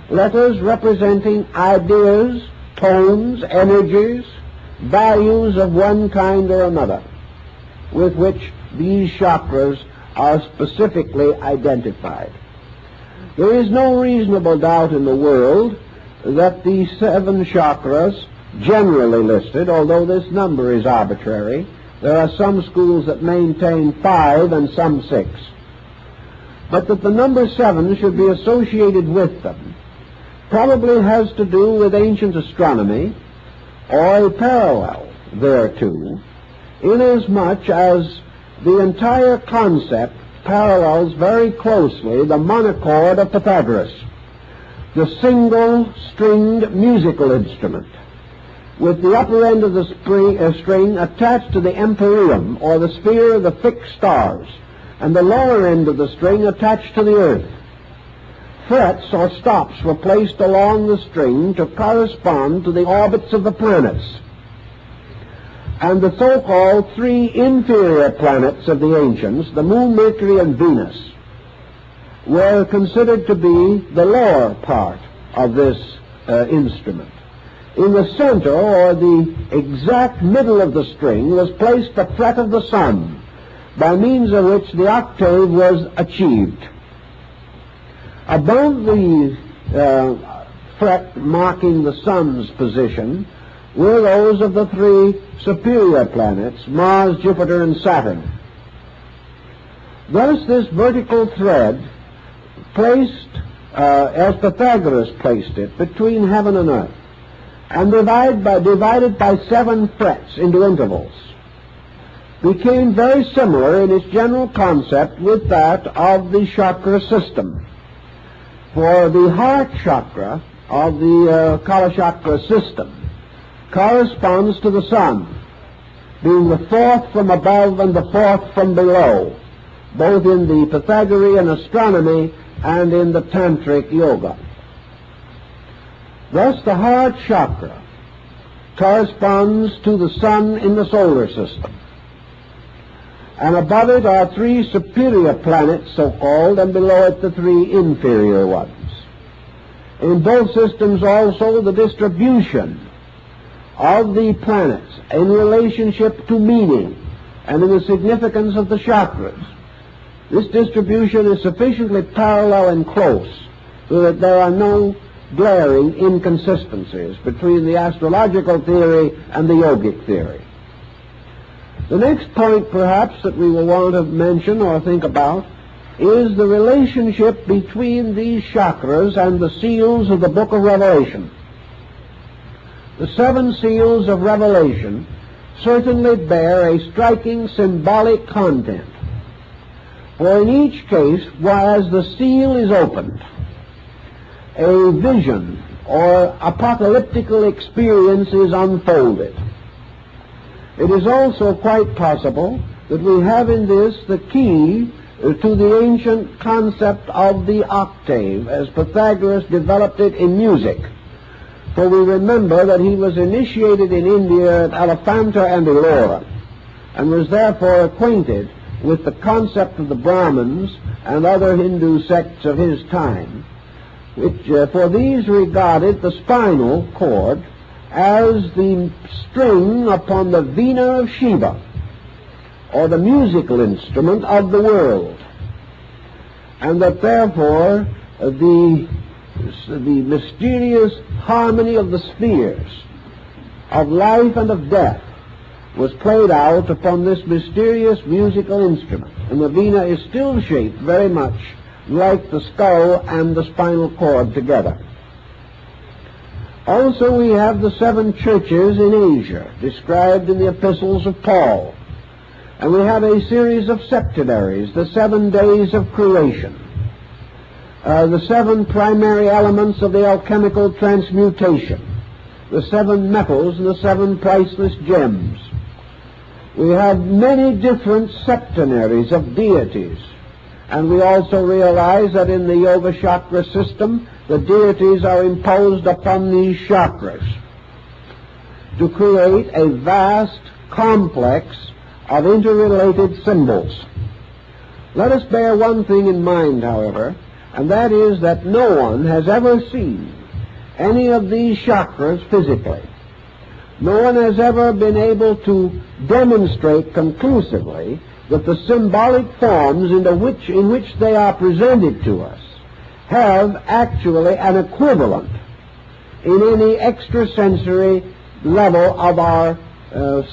letters representing ideas, tones, energies, values of one kind or another, with which these chakras are specifically identified. There is no reasonable doubt in the world that these 7 chakras generally listed, although this number is arbitrary. There are some schools that maintain 5 and some 6. But that the number 7 should be associated with them probably has to do with ancient astronomy, or a parallel thereto, inasmuch as the entire concept parallels very closely the monochord of Pythagoras, the single-stringed musical instrument, with the upper end of the string attached to the empyreum, or the sphere of the fixed stars, and the lower end of the string attached to the earth. Frets or stops were placed along the string to correspond to the orbits of the planets. And the so-called 3 inferior planets of the ancients, the Moon, Mercury, and Venus, were considered to be the lower part of this instrument. In the center, or the exact middle of the string, was placed the fret of the sun, by means of which the octave was achieved. Above the fret marking the sun's position were those of the 3 superior planets, Mars, Jupiter, and Saturn. Thus this vertical thread placed, as Pythagoras placed it, between heaven and earth, and divided by 7 frets into intervals, became very similar in its general concept with that of the chakra system. For the heart chakra of the Kala chakra system corresponds to the sun, being the 4th from above and the 4th from below, both in the Pythagorean astronomy and in the Tantric yoga. Thus the heart chakra corresponds to the sun in the solar system. And above it are 3 superior planets, so-called, and below it the 3 inferior ones. In both systems also the distribution of the planets in relationship to meaning and in the significance of the chakras. This distribution is sufficiently parallel and close so that there are no glaring inconsistencies between the astrological theory and the yogic theory. The next point, perhaps, that we will want to mention or think about is the relationship between these chakras and the seals of the Book of Revelation. The 7 seals of Revelation certainly bear a striking symbolic content. For in each case, as the seal is opened, a vision or apocalyptical experience is unfolded. It is also quite possible that we have in this the key to the ancient concept of the octave, as Pythagoras developed it in music. For we remember that he was initiated in India at Elephanta and Ellora, and was therefore acquainted with the concept of the Brahmins and other Hindu sects of his time, which for these regarded the spinal cord as the string upon the veena of Shiva, or the musical instrument of the world, and that therefore the mysterious harmony of the spheres of life and of death was played out upon this mysterious musical instrument, and the veena is still shaped very much like the skull and the spinal cord together. Also we have the 7 churches in Asia, described in the epistles of Paul. And we have a series of septenaries, the 7 days of creation, the 7 primary elements of the alchemical transmutation, the 7 metals and the 7 priceless gems. We have many different septenaries of deities, and we also realize that in the Yoga chakra system, the deities are imposed upon these chakras to create a vast complex of interrelated symbols. Let us bear one thing in mind, however, and that is that no one has ever seen any of these chakras physically. No one has ever been able to demonstrate conclusively that the symbolic forms in which they are presented to us have actually an equivalent in any extrasensory level of our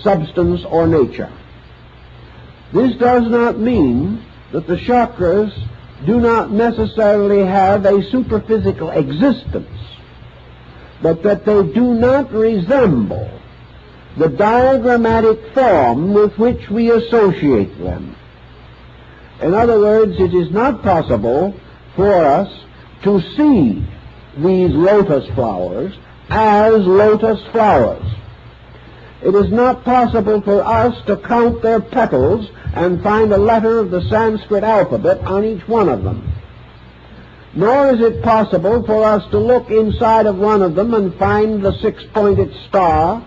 substance or nature. This does not mean that the chakras do not necessarily have a superphysical existence, but that they do not resemble the diagrammatic form with which we associate them. In other words, it is not possible for us to see these lotus flowers as lotus flowers. It is not possible for us to count their petals and find a letter of the Sanskrit alphabet on each one of them. Nor is it possible for us to look inside of one of them and find the six-pointed star,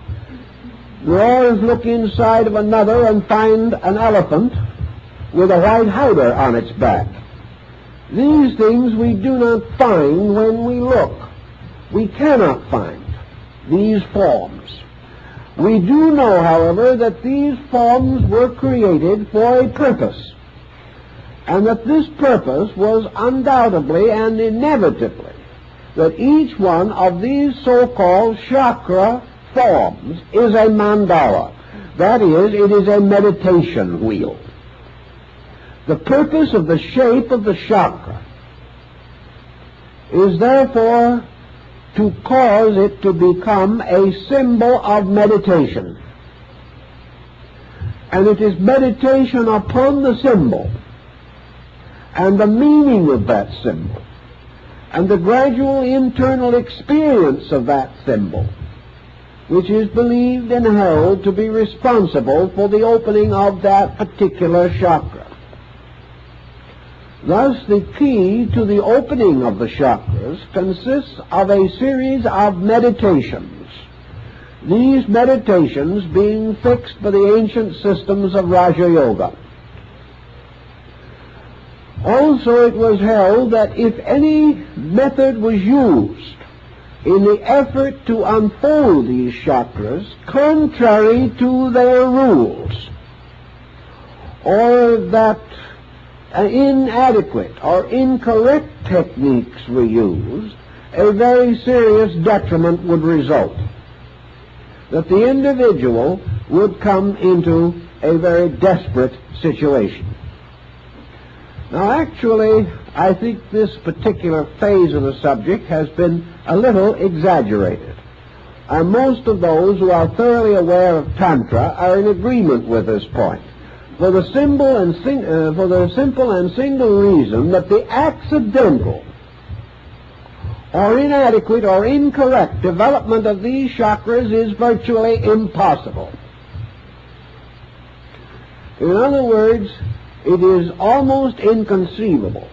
nor is look inside of another and find an elephant with a white howdah on its back. These things we do not find when we look. We cannot find these forms. We do know, however, that these forms were created for a purpose, and that this purpose was undoubtedly and inevitably that each one of these so-called chakra forms is a mandala. That is, it is a meditation wheel. The purpose of the shape of the chakra is therefore to cause it to become a symbol of meditation. And it is meditation upon the symbol and the meaning of that symbol and the gradual internal experience of that symbol which is believed and held to be responsible for the opening of that particular chakra. Thus, the key to the opening of the chakras consists of a series of meditations, these meditations being fixed by the ancient systems of Raja Yoga. Also, it was held that if any method was used in the effort to unfold these chakras contrary to their rules, or that inadequate or incorrect techniques were used, a very serious detriment would result. That the individual would come into a very desperate situation. Now, actually, I think this particular phase of the subject has been a little exaggerated. And most of those who are thoroughly aware of Tantra are in agreement with this point. For the simple and single reason that the accidental or inadequate or incorrect development of these chakras is virtually impossible. In other words, it is almost inconceivable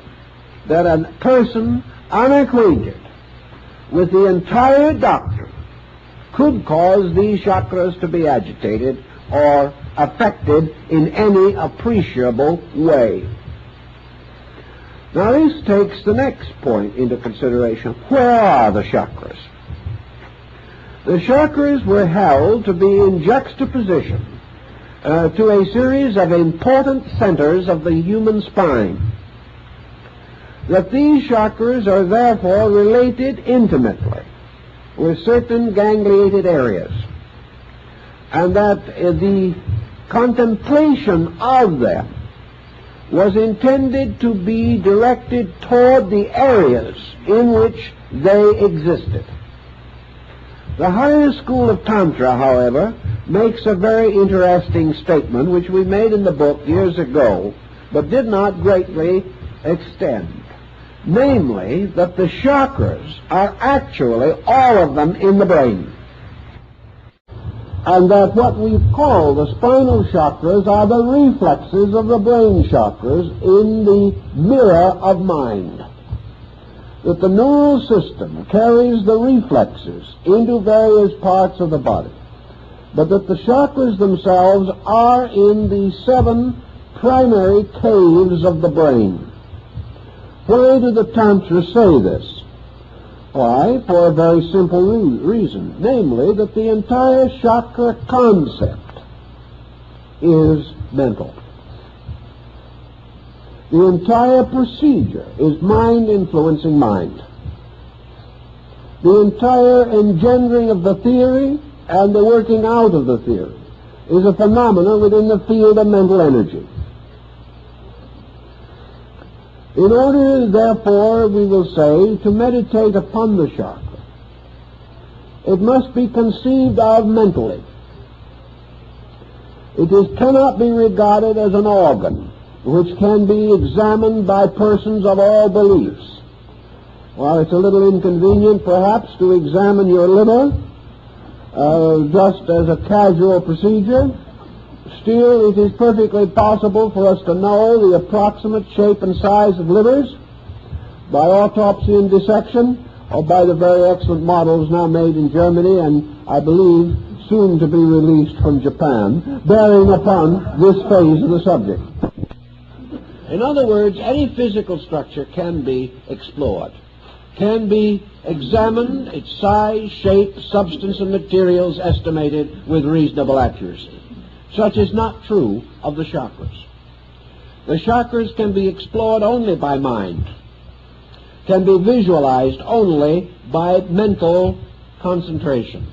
that a person unacquainted with the entire doctrine could cause these chakras to be agitated or affected in any appreciable way. Now, this takes the next point into consideration. Where are the chakras? The chakras were held to be in juxtaposition to a series of important centers of the human spine. That these chakras are therefore related intimately with certain gangliated areas, and that the contemplation of them was intended to be directed toward the areas in which they existed. The higher school of Tantra, however, makes a very interesting statement which we made in the book years ago, but did not greatly extend. Namely, that the chakras are actually all of them in the brain. And that what we call the spinal chakras are the reflexes of the brain chakras in the mirror of mind. That the neural system carries the reflexes into various parts of the body, but that the chakras themselves are in the 7 primary caves of the brain. Why do the Tantra say this? Why? For a very simple reason, namely that the entire chakra concept is mental. The entire procedure is mind influencing mind. The entire engendering of the theory and the working out of the theory is a phenomenon within the field of mental energy. In order, therefore, we will say, to meditate upon the chakra, it must be conceived of mentally. Cannot be regarded as an organ which can be examined by persons of all beliefs. While it's a little inconvenient, perhaps, to examine your liver just as a casual procedure, still it is perfectly possible for us to know the approximate shape and size of livers by autopsy and dissection, or by the very excellent models now made in Germany and, I believe, soon to be released from Japan, bearing upon this phase of the subject. In other words, any physical structure can be explored, can be examined, its size, shape, substance, and materials estimated with reasonable accuracy. Such is not true of the chakras. The chakras can be explored only by mind, can be visualized only by mental concentration,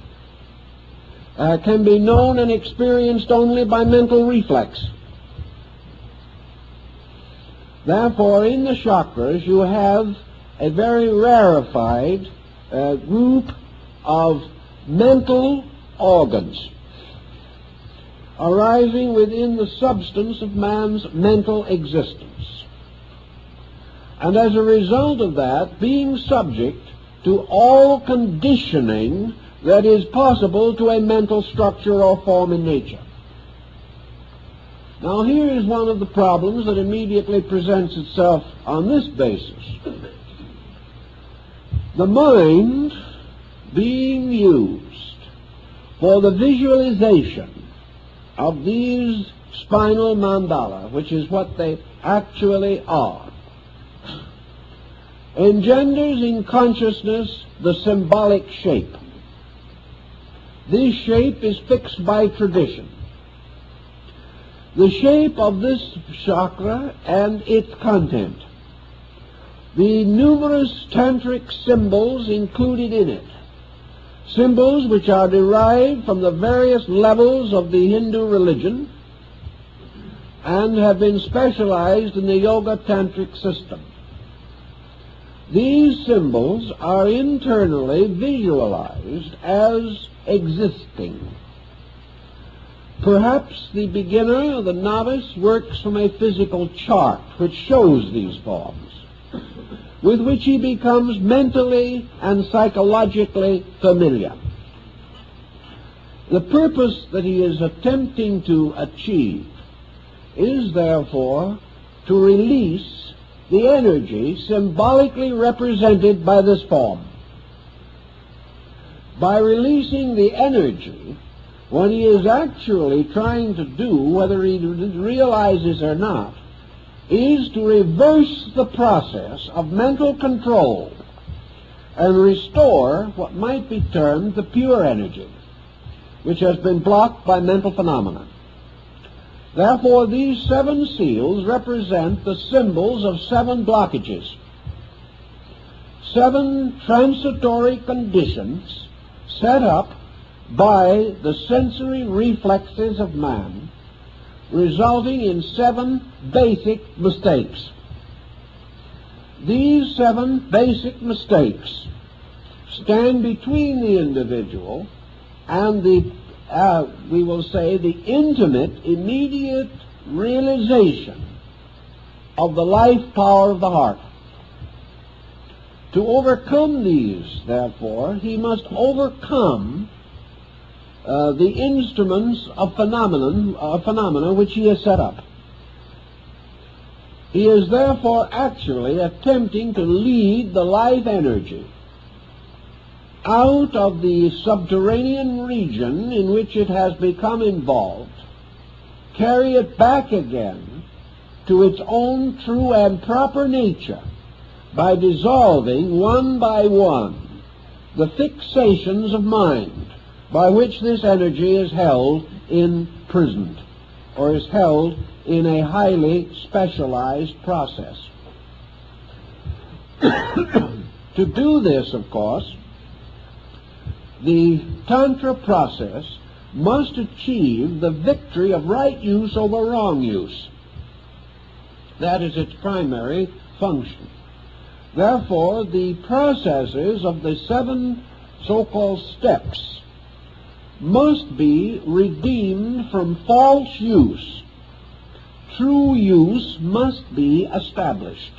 can be known and experienced only by mental reflex. Therefore, in the chakras, you have a very rarefied group of mental organs arising within the substance of man's mental existence. And as a result of that, being subject to all conditioning that is possible to a mental structure or form in nature. Now, here is one of the problems that immediately presents itself on this basis. The mind being used for the visualization of these spinal mandala, which is what they actually are, engenders in consciousness the symbolic shape. This shape is fixed by tradition. The shape of this chakra and its content, the numerous tantric symbols included in it, symbols which are derived from the various levels of the Hindu religion and have been specialized in the yoga tantric system. These symbols are internally visualized as existing. Perhaps the beginner or the novice works from a physical chart which shows these forms, with which he becomes mentally and psychologically familiar. The purpose that he is attempting to achieve is, therefore, to release the energy symbolically represented by this form. By releasing the energy, what he is actually trying to do, whether he realizes or not, is to reverse the process of mental control and restore what might be termed the pure energy, which has been blocked by mental phenomena. Therefore, these 7 seals represent the symbols of 7 blockages, 7 transitory conditions set up by the sensory reflexes of man, resulting in 7 basic mistakes. These 7 basic mistakes stand between the individual and the, we will say, the intimate, immediate realization of the life power of the heart. To overcome these, therefore, he must overcome the instruments of phenomena which he has set up. He is therefore actually attempting to lead the life energy out of the subterranean region in which it has become involved, carry it back again to its own true and proper nature by dissolving one by one the fixations of mind by which this energy is held imprisoned, or is held in a highly specialized process. To do this, of course, the Tantra process must achieve the victory of right use over wrong use. That is its primary function. Therefore, the processes of the 7 so-called steps must be redeemed from false use. True use must be established.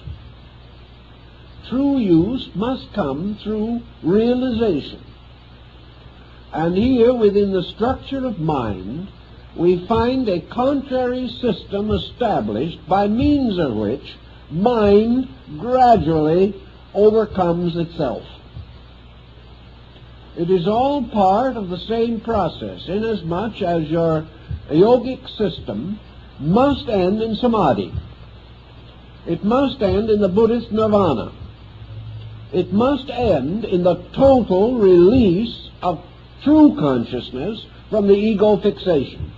True use must come through realization. And here, within the structure of mind, we find a contrary system established by means of which mind gradually overcomes itself. It is all part of the same process, inasmuch as your yogic system must end in samadhi. It must end in the Buddhist nirvana. It must end in the total release of true consciousness from the ego fixation.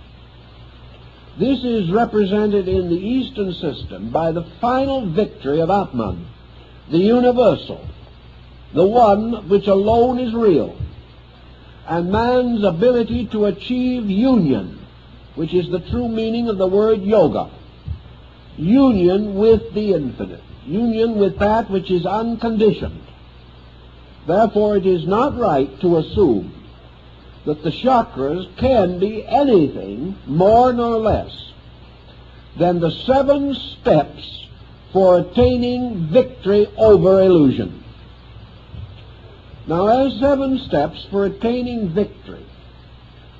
This is represented in the Eastern system by the final victory of Atman, the universal, the one which alone is real, and man's ability to achieve union, which is the true meaning of the word yoga. Union with the infinite, union with that which is unconditioned. Therefore, it is not right to assume that the chakras can be anything more nor less than the 7 steps for attaining victory over illusion. Now, as 7 steps for attaining victory,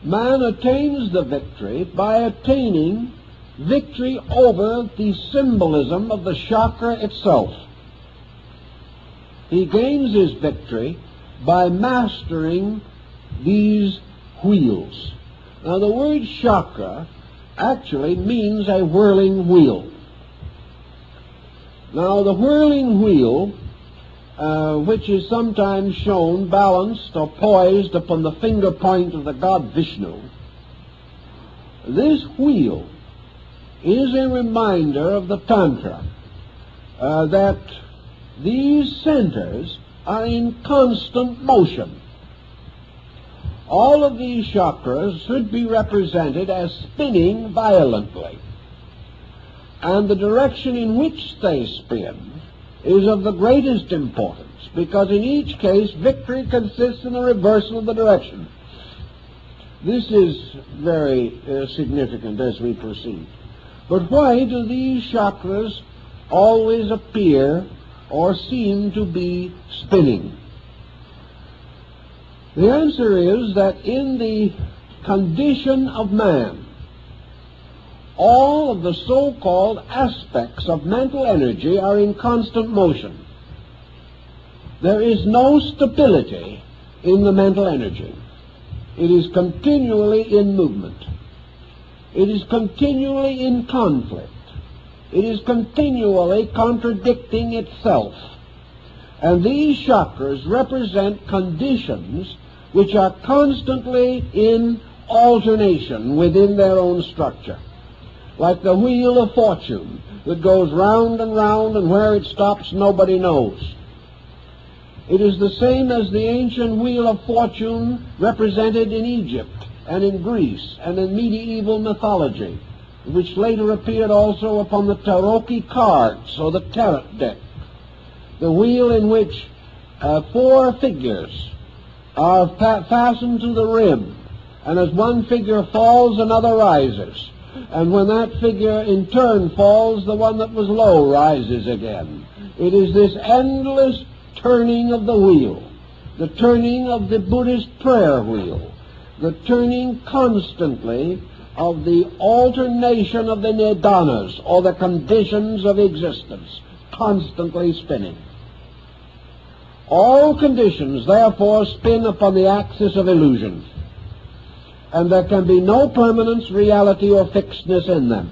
man attains the victory by attaining victory over the symbolism of the chakra itself. He gains his victory by mastering these wheels. Now, the word chakra actually means a whirling wheel. Now, the whirling wheel, which is sometimes shown balanced or poised upon the finger point of the god Vishnu, this wheel is a reminder of the Tantra that these centers are in constant motion. All of these chakras should be represented as spinning violently. And the direction in which they spin is of the greatest importance, because in each case victory consists in the reversal of the direction. This is very significant as we proceed. But why do these chakras always appear or seem to be spinning? The answer is that in the condition of man, all of the so-called aspects of mental energy are in constant motion. There is no stability in the mental energy. It is continually in movement. It is continually in conflict. It is continually contradicting itself. And these chakras represent conditions which are constantly in alternation within their own structure, like the wheel of fortune that goes round and round, and where it stops nobody knows. It is the same as the ancient wheel of fortune represented in Egypt and in Greece and in medieval mythology, which later appeared also upon the tarot cards or the tarot deck. The wheel in which 4 figures are fastened to the rim, and as one figure falls, another rises. And when that figure in turn falls, the one that was low rises again. It is this endless turning of the wheel, the turning of the Buddhist prayer wheel, the turning constantly of the alternation of the nidanas, or the conditions of existence, constantly spinning. All conditions, therefore, spin upon the axis of illusion, and there can be no permanence, reality, or fixedness in them.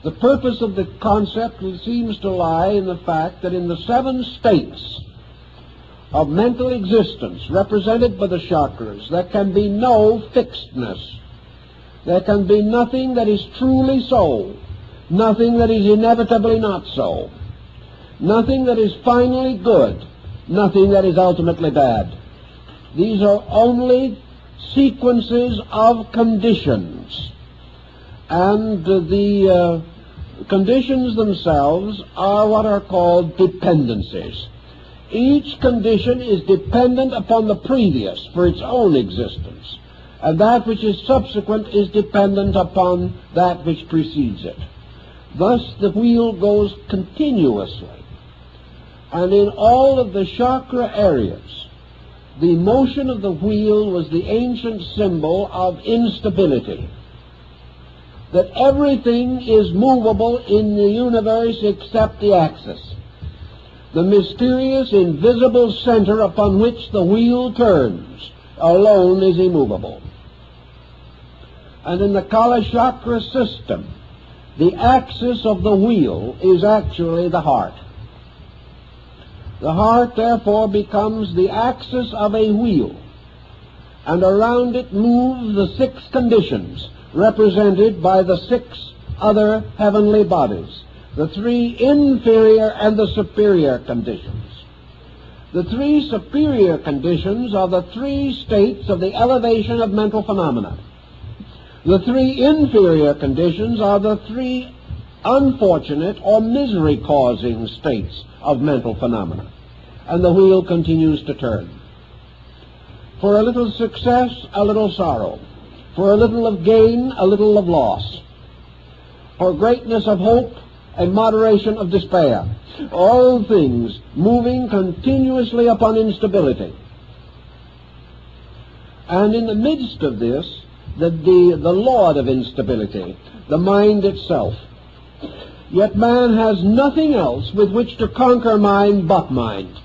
The purpose of the concept seems to lie in the fact that in the 7 states of mental existence represented by the chakras, there can be no fixedness. There can be nothing that is truly so, nothing that is inevitably not so, nothing that is finally good, nothing that is ultimately bad. These are only sequences of conditions, and the conditions themselves are what are called dependencies. Each condition is dependent upon the previous for its own existence, and that which is subsequent is dependent upon that which precedes it. Thus the wheel goes continuously, and in all of the chakra areas, the motion of the wheel was the ancient symbol of instability, that everything is movable in the universe except the axis. The mysterious, invisible center upon which the wheel turns alone is immovable. And in the Kala Chakra system, the axis of the wheel is actually the heart. The heart, therefore, becomes the axis of a wheel, and around it move the 6 conditions represented by the 6 other heavenly bodies, the 3 inferior and the superior conditions. The 3 superior conditions are the 3 states of the elevation of mental phenomena. The 3 inferior conditions are the 3 unfortunate or misery-causing states of mental phenomena. And the wheel continues to turn. For a little success, a little sorrow. For a little of gain, a little of loss. For greatness of hope, a moderation of despair. All things moving continuously upon instability. And in the midst of this, the lord of instability, the mind itself. Yet man has nothing else with which to conquer mind but mind.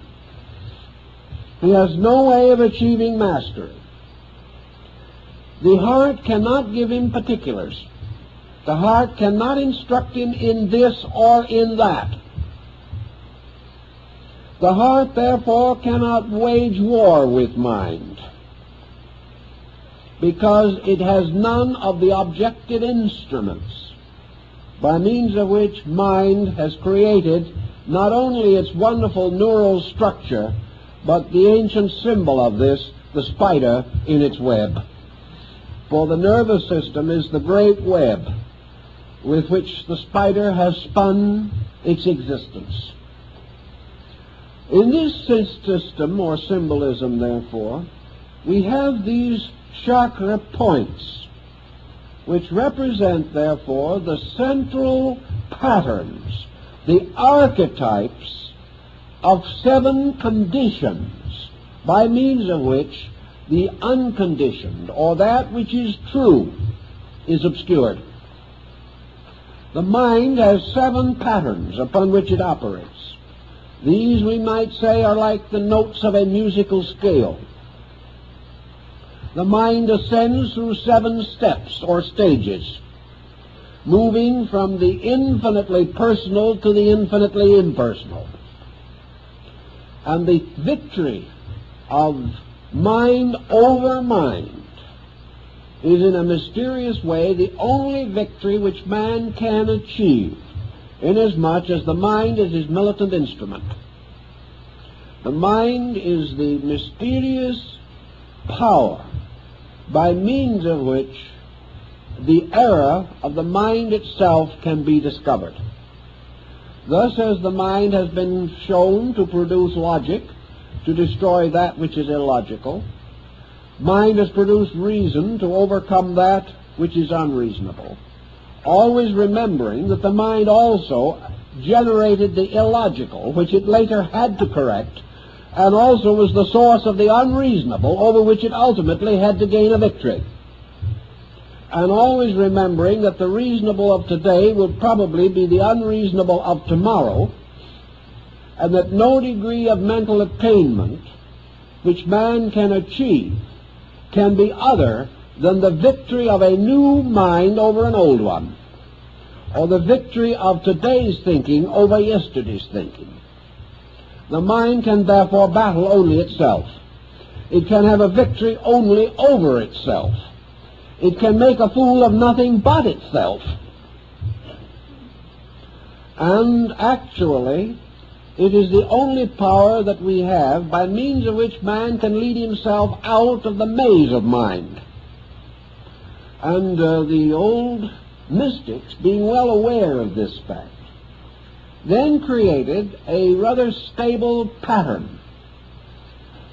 He has no way of achieving mastery. The heart cannot give him particulars. The heart cannot instruct him in this or in that. The heart, therefore, cannot wage war with mind, because it has none of the objective instruments by means of which mind has created not only its wonderful neural structure, but the ancient symbol of this, the spider in its web. For the nervous system is the great web with which the spider has spun its existence. In this system, or symbolism, therefore, we have these chakra points, which represent, therefore, the central patterns, the archetypes of 7 conditions, by means of which the unconditioned, or that which is true, is obscured. The mind has 7 patterns upon which it operates. These, we might say, are like the notes of a musical scale. The mind ascends through 7 steps or stages, moving from the infinitely personal to the infinitely impersonal. And the victory of mind over mind is in a mysterious way the only victory which man can achieve, inasmuch as the mind is his militant instrument. The mind is the mysterious power by means of which the error of the mind itself can be discovered. Thus, as the mind has been shown to produce logic, to destroy that which is illogical, mind has produced reason to overcome that which is unreasonable, always remembering that the mind also generated the illogical, which it later had to correct, and also was the source of the unreasonable, over which it ultimately had to gain a victory. And always remembering that the reasonable of today will probably be the unreasonable of tomorrow, and that no degree of mental attainment which man can achieve can be other than the victory of a new mind over an old one, or the victory of today's thinking over yesterday's thinking. The mind can therefore battle only itself. It can have a victory only over itself. It can make a fool of nothing but itself. And actually, It is the only power that we have by means of which man can lead himself out of the maze of mind. And the old mystics, being well aware of this fact, then created a rather stable pattern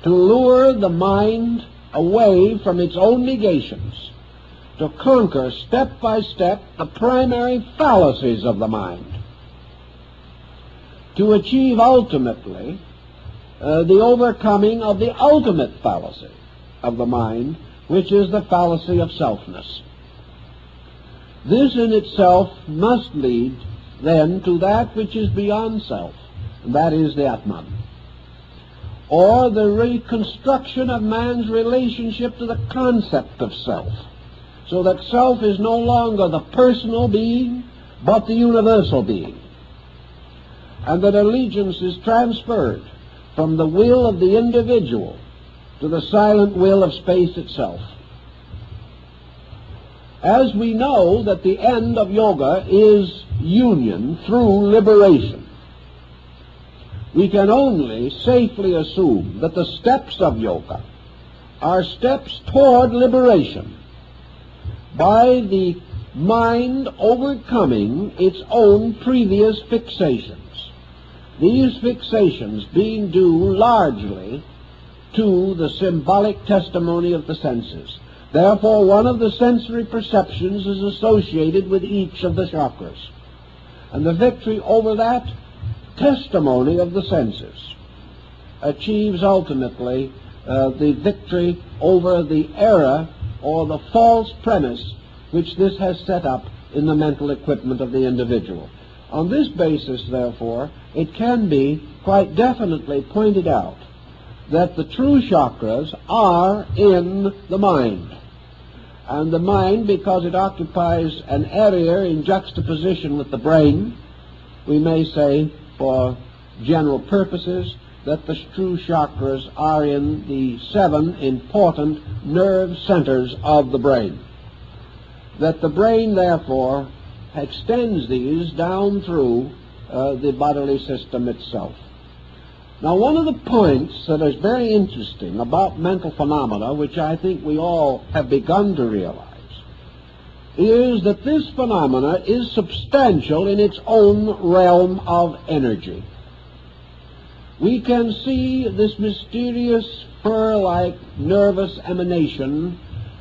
to lure the mind away from its own negations, to conquer step by step the primary fallacies of the mind, to achieve ultimately the overcoming of the ultimate fallacy of the mind, which is the fallacy of selfness. This in itself must lead then to that which is beyond self, and that is the Atman, or the reconstruction of man's relationship to the concept of self, so that self is no longer the personal being, but the universal being, and that allegiance is transferred from the will of the individual to the silent will of space itself. As we know that the end of yoga is union through liberation, we can only safely assume that the steps of yoga are steps toward liberation by the mind overcoming its own previous fixations. These fixations being due largely to the symbolic testimony of the senses. Therefore, one of the sensory perceptions is associated with each of the chakras. And the victory over that testimony of the senses achieves ultimately the victory over the error or the false premise which this has set up in the mental equipment of the individual. On this basis, therefore, it can be quite definitely pointed out that the true chakras are in the mind. And the mind, because it occupies an area in juxtaposition with the brain, we may say, for general purposes, that the true chakras are in the 7 important nerve centers of the brain. That the brain, therefore, extends these down through the bodily system itself. Now, one of the points that is very interesting about mental phenomena, which I think we all have begun to realize, is that this phenomena is substantial in its own realm of energy. We can see this mysterious fur-like nervous emanation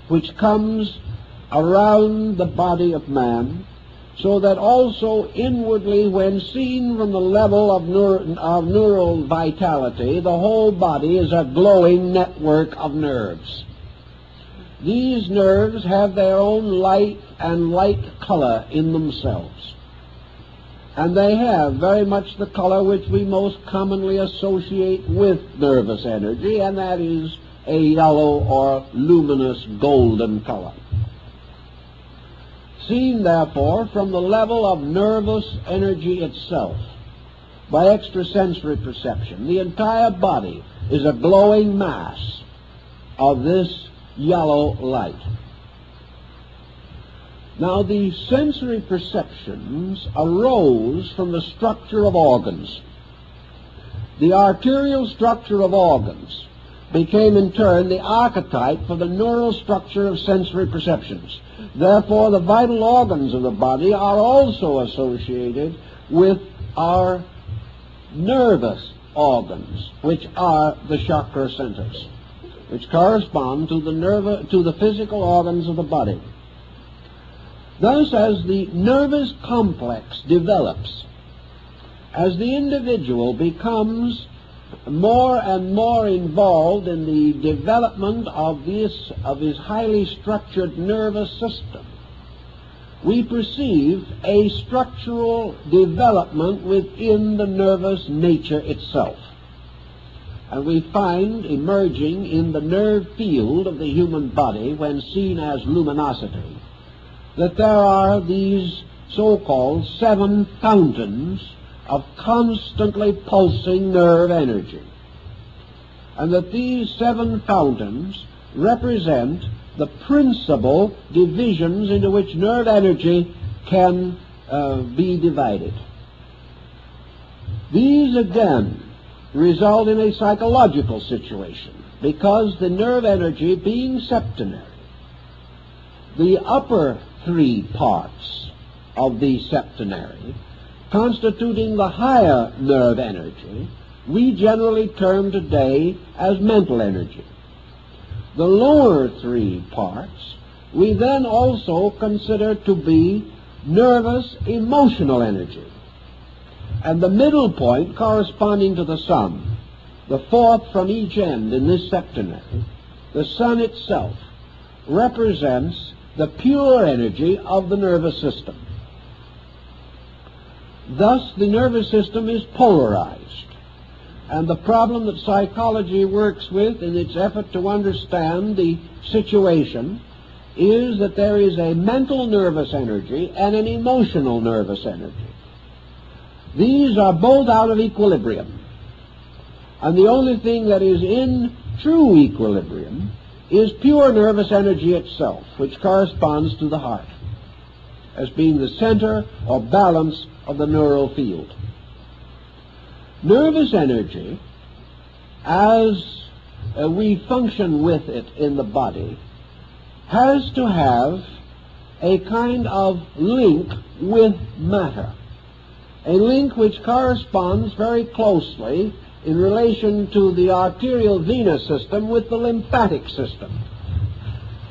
which comes around the body of man, so that also inwardly, when seen from the level of neural vitality, the whole body is a glowing network of nerves. These nerves have their own light and light color in themselves. And they have very much the color which we most commonly associate with nervous energy, and that is a yellow or luminous golden color. Seen, therefore, from the level of nervous energy itself, by extrasensory perception, the entire body is a glowing mass of this yellow light. Now, the sensory perceptions arose from the structure of organs. The arterial structure of organs became in turn the archetype for the neural structure of sensory perceptions. Therefore, the vital organs of the body are also associated with our nervous organs, which are the chakra centers, which correspond to the physical organs of the body. Thus, as the nervous complex develops, as the individual becomes more and more involved in the development of his highly structured nervous system, we perceive a structural development within the nervous nature itself. And we find emerging in the nerve field of the human body, when seen as luminosity, that there are these so-called 7 fountains of constantly pulsing nerve energy, and that these 7 fountains represent the principal divisions into which nerve energy can be divided. These again result in a psychological situation, because the nerve energy being septenary, the upper three parts of the septenary, constituting the higher nerve energy, we generally term today as mental energy. The lower three parts we then also consider to be nervous emotional energy. And the middle point corresponding to the sun, the fourth from each end in this septenary, the sun itself, represents the pure energy of the nervous system. Thus, the nervous system is polarized, and the problem that psychology works with in its effort to understand the situation is that there is a mental nervous energy and an emotional nervous energy. These are both out of equilibrium, and the only thing that is in true equilibrium is pure nervous energy itself, which corresponds to the heart as being the center or balance of the neural field. Nervous energy, as we function with it in the body, has to have a kind of link with matter, a link which corresponds very closely in relation to the arterial venous system with the lymphatic system.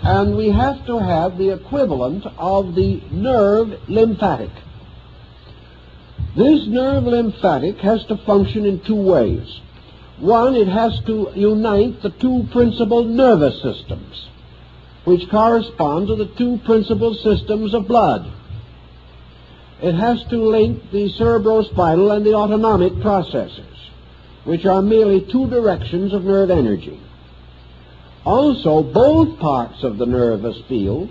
And we have to have the equivalent of the nerve lymphatic. This nerve lymphatic has to function in two ways. One, it has to unite the two principal nervous systems, which correspond to the two principal systems of blood. It has to link the cerebrospinal and the autonomic processes, which are merely two directions of nerve energy. Also, both parts of the nervous field,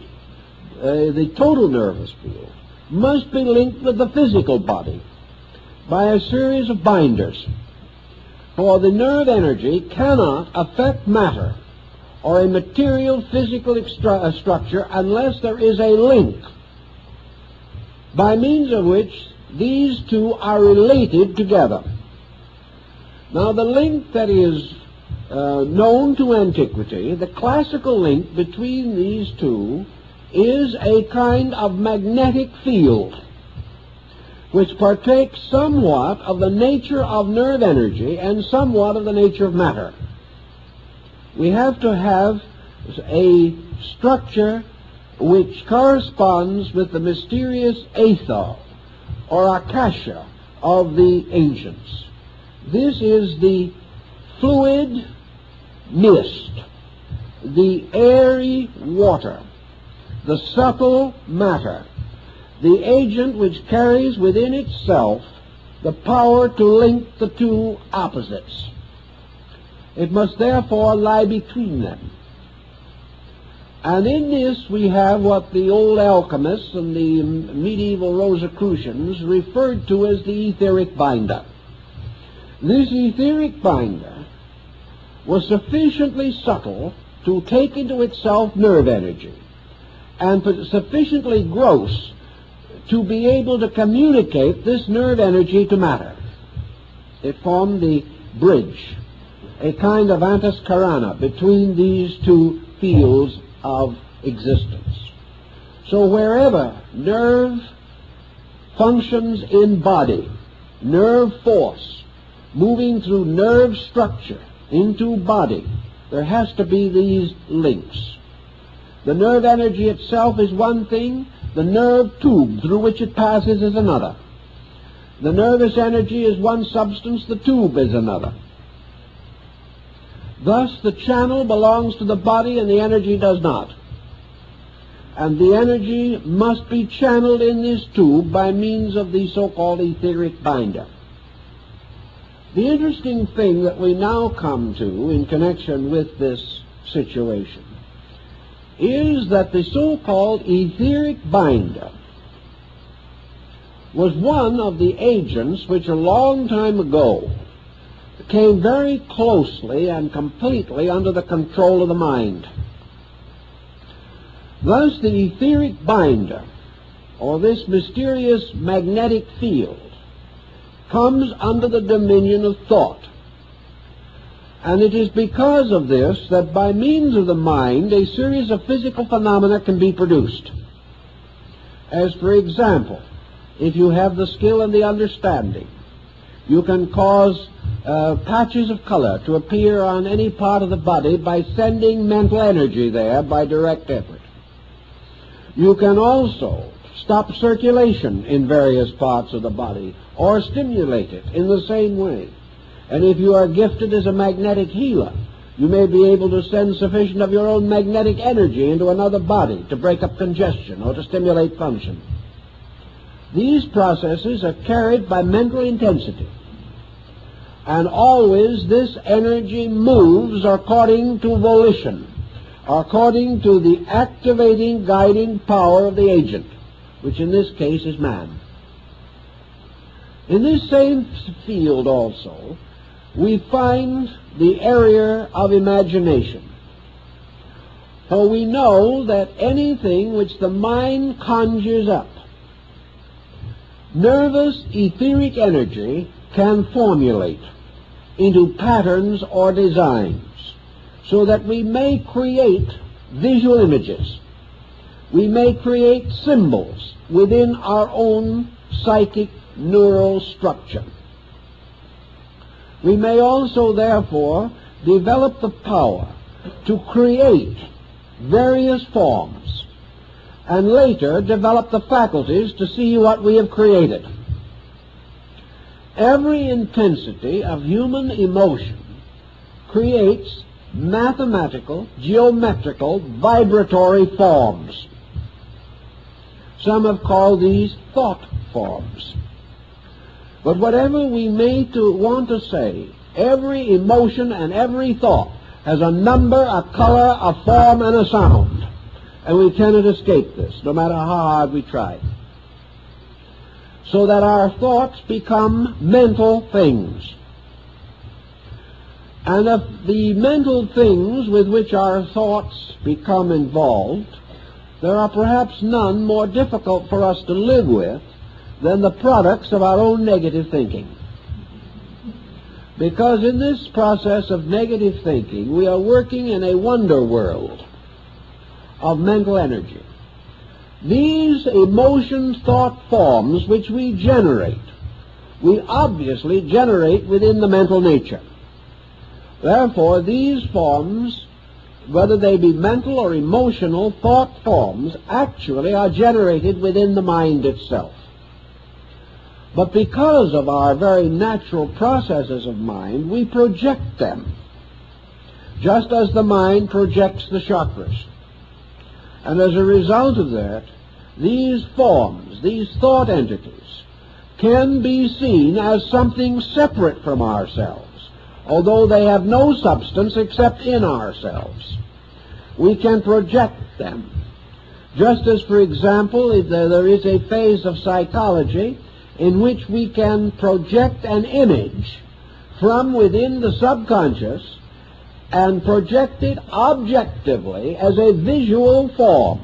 the total nervous field, must be linked with the physical body by a series of binders. For the nerve energy cannot affect matter or a material physical structure unless there is a link by means of which these two are related together. Now, the link that is known to antiquity, the classical link between these two, is a kind of magnetic field which partakes somewhat of the nature of nerve energy and somewhat of the nature of matter. We have to have a structure which corresponds with the mysterious aether or akasha of the ancients. This is the fluid mist, the airy water, the subtle matter, the agent which carries within itself the power to link the two opposites. It must therefore lie between them. And in this we have what the old alchemists and the medieval Rosicrucians referred to as the etheric binder. This etheric binder was sufficiently subtle to take into itself nerve energy, and sufficiently gross to be able to communicate this nerve energy to matter. It formed the bridge, a kind of antis carana between these two fields of existence. So wherever nerve functions in body, nerve force moving through nerve structure into body, there has to be these links. The nerve energy itself is one thing, the nerve tube through which it passes is another. The nervous energy is one substance, the tube is another. Thus the channel belongs to the body and the energy does not. And the energy must be channeled in this tube by means of the so-called etheric binder. The interesting thing that we now come to in connection with this situation is that the so-called etheric binder was one of the agents which a long time ago came very closely and completely under the control of the mind. Thus the etheric binder, or this mysterious magnetic field, comes under the dominion of thought. And it is because of this that by means of the mind a series of physical phenomena can be produced. As for example, if you have the skill and the understanding, you can cause patches of color to appear on any part of the body by sending mental energy there by direct effort. You can also stop circulation in various parts of the body or stimulate it in the same way. And if you are gifted as a magnetic healer, you may be able to send sufficient of your own magnetic energy into another body to break up congestion or to stimulate function. These processes are carried by mental intensity. And always this energy moves according to volition, according to the activating, guiding power of the agent, which in this case is man. In this same field also, we find the area of imagination. For we know that anything which the mind conjures up, nervous etheric energy can formulate into patterns or designs, so that we may create visual images. We may create symbols within our own psychic neural structure. We may also, therefore, develop the power to create various forms, and later develop the faculties to see what we have created. Every intensity of human emotion creates mathematical, geometrical, vibratory forms. Some have called these thought forms. But whatever we may want to say, every emotion and every thought has a number, a color, a form, and a sound. And we cannot escape this, no matter how hard we try. So that our thoughts become mental things. And of the mental things with which our thoughts become involved, there are perhaps none more difficult for us to live with than the products of our own negative thinking. Because in this process of negative thinking, we are working in a wonder world of mental energy. These emotion thought forms which we generate, we obviously generate within the mental nature. Therefore, these forms, whether they be mental or emotional thought forms, actually are generated within the mind itself. But because of our very natural processes of mind, we project them, just as the mind projects the chakras. And as a result of that, these forms, these thought entities, can be seen as something separate from ourselves, although they have no substance except in ourselves. We can project them. Just as, for example, there is a phase of psychology in which we can project an image from within the subconscious and project it objectively as a visual form,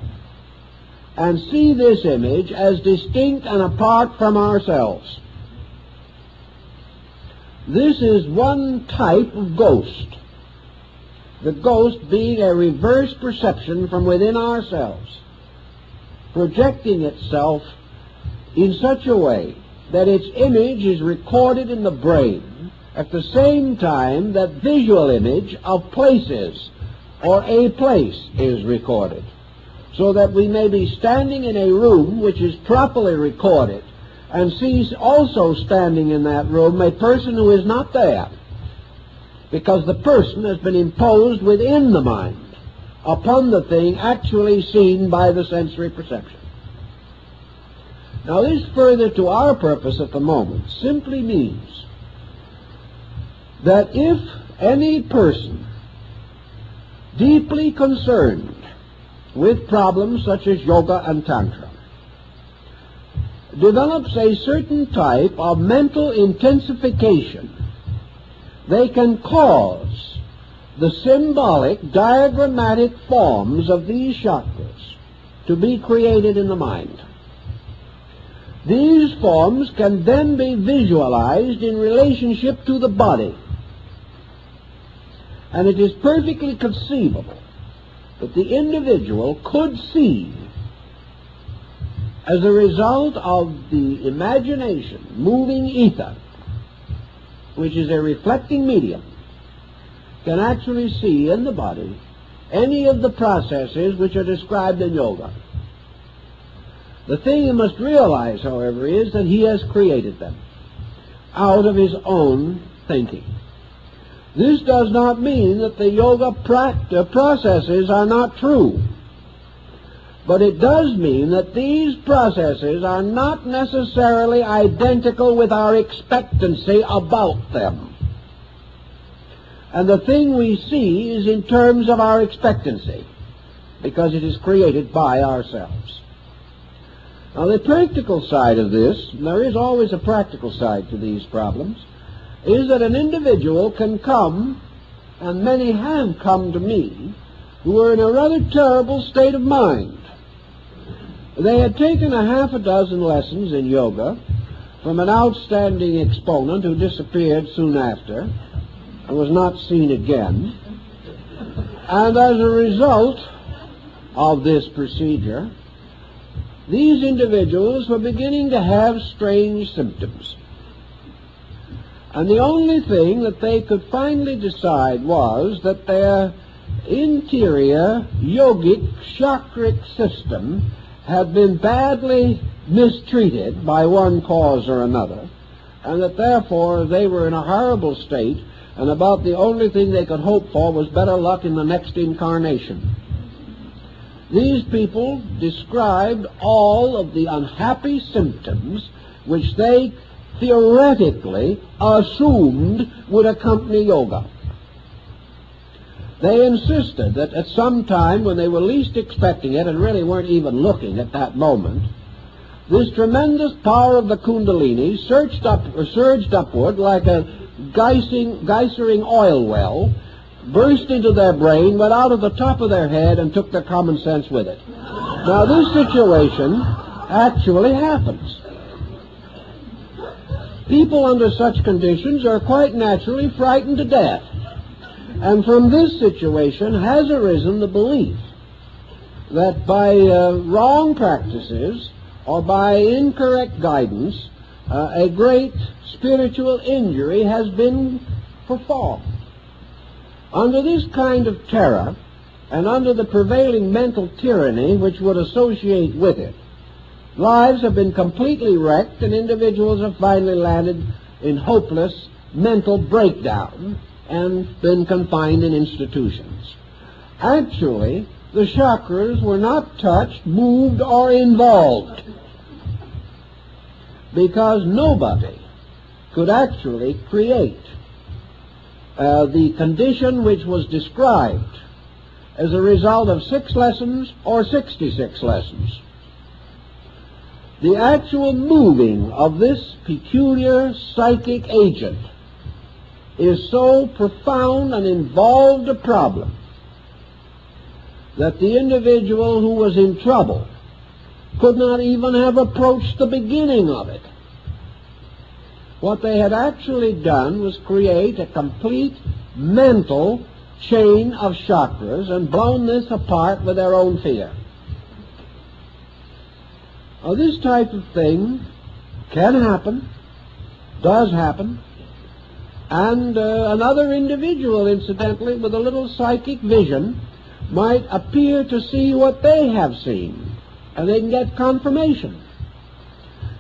and see this image as distinct and apart from ourselves. This is one type of ghost, the ghost being a reverse perception from within ourselves, projecting itself in such a way that its image is recorded in the brain at the same time that visual image of places or a place is recorded, so that we may be standing in a room which is properly recorded and sees also standing in that room a person who is not there, because the person has been imposed within the mind upon the thing actually seen by the sensory perception. Now this, further to our purpose at the moment, simply means that if any person deeply concerned with problems such as yoga and tantra develops a certain type of mental intensification, they can cause the symbolic, diagrammatic forms of these chakras to be created in the mind. These forms can then be visualized in relationship to the body. And it is perfectly conceivable that the individual could see, as a result of the imagination, moving ether, which is a reflecting medium, can actually see in the body any of the processes which are described in yoga. The thing you must realize, however, is that he has created them out of his own thinking. This does not mean that the yoga processes are not true, but it does mean that these processes are not necessarily identical with our expectancy about them. And the thing we see is in terms of our expectancy, because it is created by ourselves. Now, the practical side of this, and there is always a practical side to these problems, is that an individual can come, and many have come to me, who are in a rather terrible state of mind. They had taken a half a dozen lessons in yoga from an outstanding exponent who disappeared soon after and was not seen again. And as a result of this procedure, these individuals were beginning to have strange symptoms. And the only thing that they could finally decide was that their interior yogic chakric system had been badly mistreated by one cause or another, and that therefore they were in a horrible state, and about the only thing they could hope for was better luck in the next incarnation. These people described all of the unhappy symptoms which they theoretically assumed would accompany yoga. They insisted that at some time when they were least expecting it and really weren't even looking at that moment, this tremendous power of the Kundalini surged upward like a geysering oil well, burst into their brain, went out of the top of their head, and took their common sense with it. Now, this situation actually happens. People under such conditions are quite naturally frightened to death. And from this situation has arisen the belief that by wrong practices or by incorrect guidance, a great spiritual injury has been performed. Under this kind of terror, and under the prevailing mental tyranny which would associate with it, lives have been completely wrecked, and individuals have finally landed in hopeless mental breakdown and been confined in institutions. Actually, the chakras were not touched, moved, or involved, because nobody could actually create the condition which was described as a result of 6 lessons or 66 lessons. The actual moving of this peculiar psychic agent is so profound and involved a problem that the individual who was in trouble could not even have approached the beginning of it. What they had actually done was create a complete mental chain of chakras and blown this apart with their own fear. Now, this type of thing can happen, does happen, and another individual, incidentally, with a little psychic vision, might appear to see what they have seen, and they can get confirmation,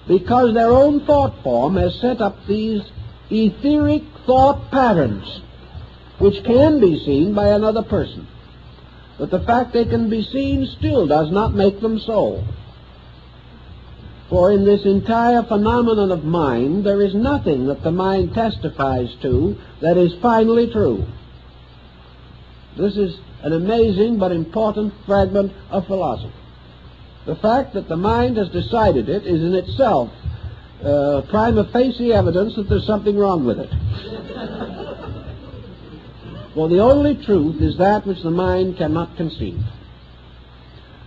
because their own thought form has set up these etheric thought patterns, which can be seen by another person. But the fact they can be seen still does not make them so. For in this entire phenomenon of mind, there is nothing that the mind testifies to that is finally true. This is an amazing but important fragment of philosophy. The fact that the mind has decided it is in itself prima facie evidence that there's something wrong with it. For the only truth is that which the mind cannot conceive.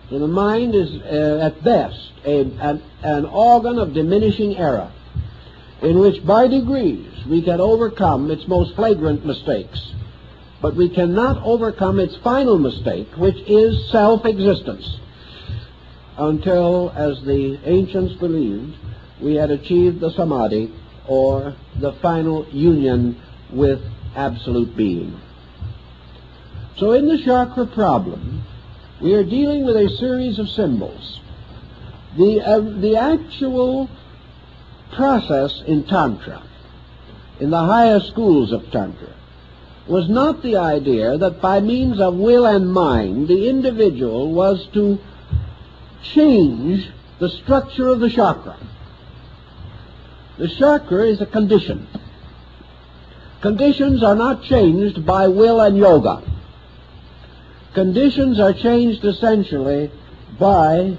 So the mind is, at best, an organ of diminishing error, in which by degrees we can overcome its most flagrant mistakes, but we cannot overcome its final mistake, which is self-existence, until, as the ancients believed, we had achieved the samadhi, or the final union with absolute being. So in the chakra problem, we are dealing with a series of symbols. The actual process in Tantra, in the higher schools of Tantra, was not the idea that by means of will and mind the individual was to change the structure of the chakra. The chakra is a condition. Conditions are not changed by will and yoga. Conditions are changed essentially by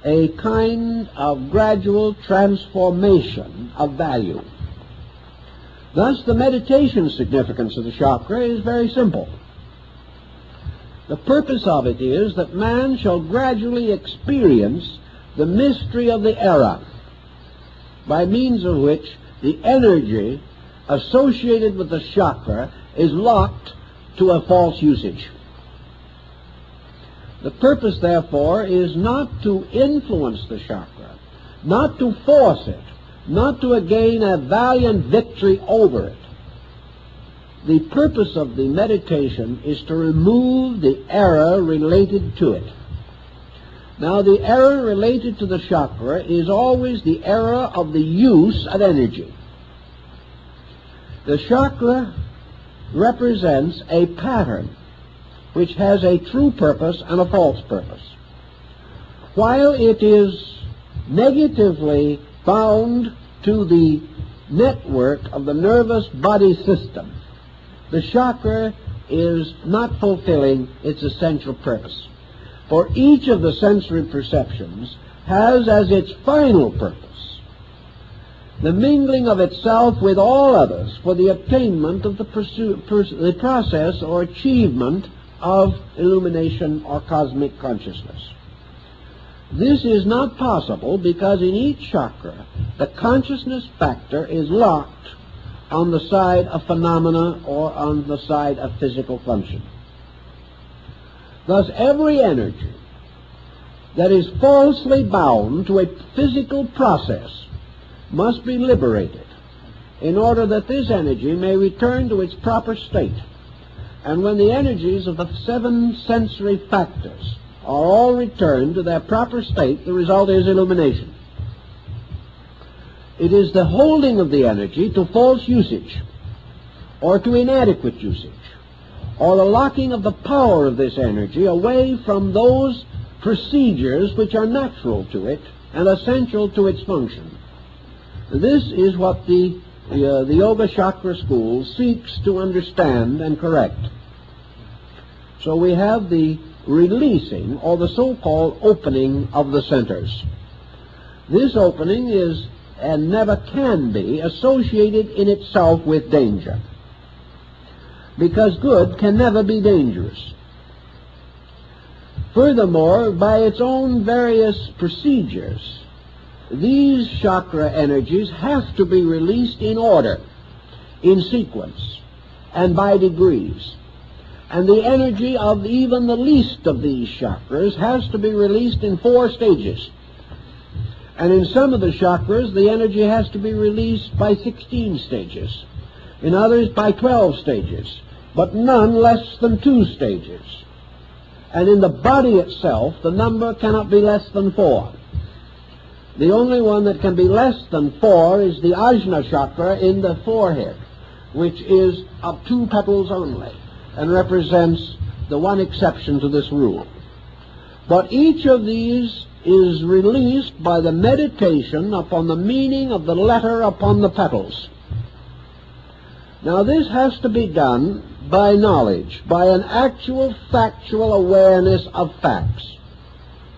a kind of gradual transformation of value. Thus, the meditation significance of the chakra is very simple. The purpose of it is that man shall gradually experience the mystery of the era, by means of which the energy associated with the chakra is locked to a false usage. The purpose, therefore, is not to influence the chakra, not to force it, not to gain a valiant victory over it. The purpose of the meditation is to remove the error related to it. Now, the error related to the chakra is always the error of the use of energy. The chakra represents a pattern which has a true purpose and a false purpose. While it is negatively bound to the network of the nervous body system, the chakra is not fulfilling its essential purpose. For each of the sensory perceptions has as its final purpose the mingling of itself with all others for the attainment of the process or achievement of illumination or cosmic consciousness. This is not possible because in each chakra the consciousness factor is locked on the side of phenomena or on the side of physical function. Thus, every energy that is falsely bound to a physical process must be liberated in order that this energy may return to its proper state. And when the energies of the 7 sensory factors are all returned to their proper state, the result is illumination. It is the holding of the energy to false usage, or to inadequate usage, or the locking of the power of this energy away from those procedures which are natural to it and essential to its function. This is what the Yoga Chakra School seeks to understand and correct. So we have the releasing, or the so-called opening of the centers. This opening is, and never can be, associated in itself with danger, because good can never be dangerous. Furthermore, by its own various procedures, these chakra energies have to be released in order, in sequence, and by degrees. And the energy of even the least of these chakras has to be released in 4 stages. And in some of the chakras, the energy has to be released by 16 stages. In others, by 12 stages, but none less than 2 stages. And in the body itself, the number cannot be less than 4. The only one that can be less than 4 is the Ajna chakra in the forehead, which is of 2 petals only, and represents the one exception to this rule. But each of these is released by the meditation upon the meaning of the letter upon the petals. Now this has to be done by knowledge, by an actual factual awareness of facts.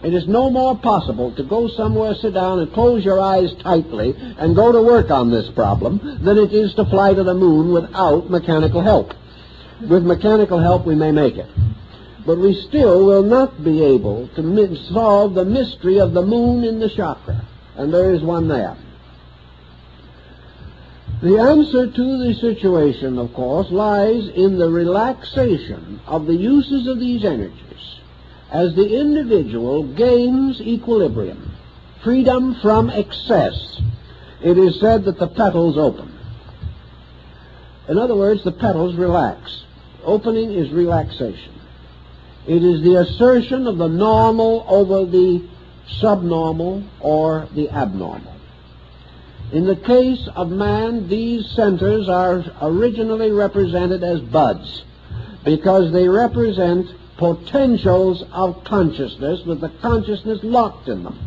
It is no more possible to go somewhere, sit down, and close your eyes tightly and go to work on this problem than it is to fly to the moon without mechanical help. With mechanical help we may make it. but we still will not be able to solve the mystery of the moon in the chakra, and there is one there. The answer to the situation, of course, lies in the relaxation of the uses of these energies as the individual gains equilibrium, freedom from excess. It is said that the petals open. In other words, the petals relax. Opening is relaxation. It is the assertion of the normal over the subnormal or the abnormal. In the case of man, these centers are originally represented as buds because they represent potentials of consciousness with the consciousness locked in them.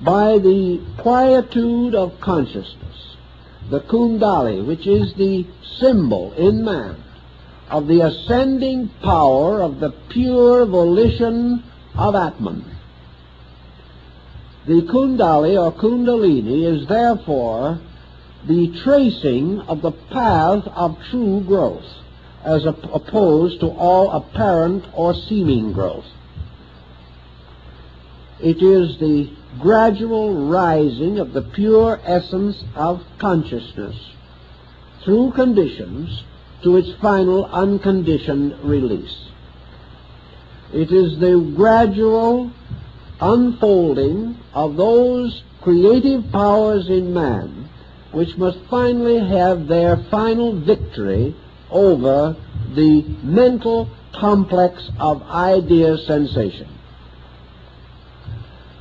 By the quietude of consciousness, the Kundalini, which is the symbol in man of the ascending power of the pure volition of Atman. The Kundalini or Kundalini is therefore the tracing of the path of true growth as opposed to all apparent or seeming growth. It is the gradual rising of the pure essence of consciousness through conditions to its final unconditioned release. It is the gradual unfolding of those creative powers in man which must finally have their final victory over the mental complex of idea sensation.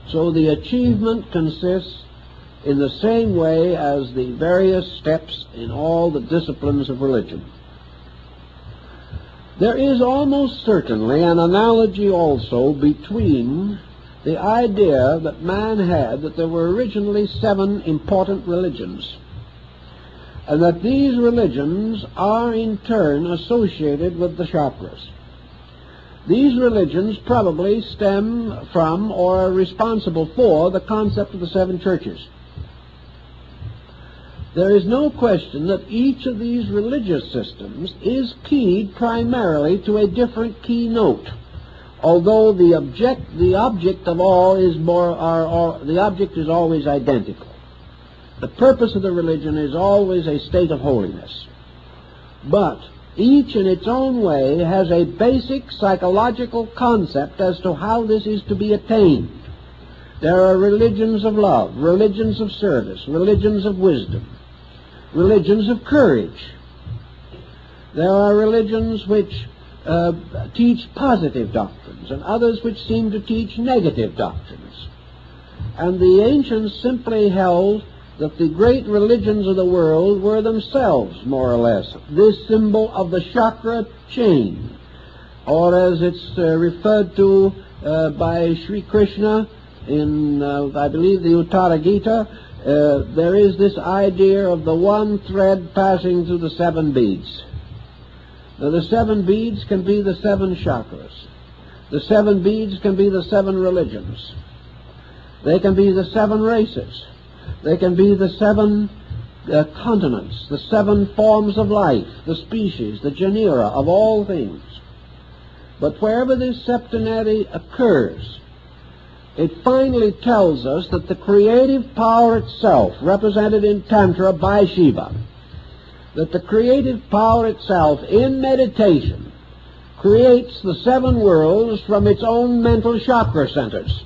So the achievement consists in the same way as the various steps in all the disciplines of religion. There is almost certainly an analogy also between the idea that man had that there were originally 7 important religions, and that these religions are in turn associated with the chakras. These religions probably stem from or are responsible for the concept of the 7 churches. There is no question that each of these religious systems is keyed primarily to a different key note, although the object of all is the object is always identical. The purpose of the religion is always a state of holiness. But each in its own way has a basic psychological concept as to how this is to be attained. There are religions of love, religions of service, religions of wisdom, religions of courage. There are religions which teach positive doctrines and others which seem to teach negative doctrines. And the ancients simply held that the great religions of the world were themselves, more or less, this symbol of the chakra chain, or as it's referred to by Sri Krishna in, I believe, the Uttara Gita, there is this idea of the one thread passing through the 7 beads. Now, the 7 beads can be the 7 chakras. The 7 beads can be the 7 religions. They can be the 7 races. They can be the 7 continents, the 7 forms of life, the species, the genera of all things. But wherever this septenary occurs, it finally tells us that the creative power itself, represented in Tantra by Shiva, that the creative power itself in meditation creates the 7 worlds from its own mental chakra centers,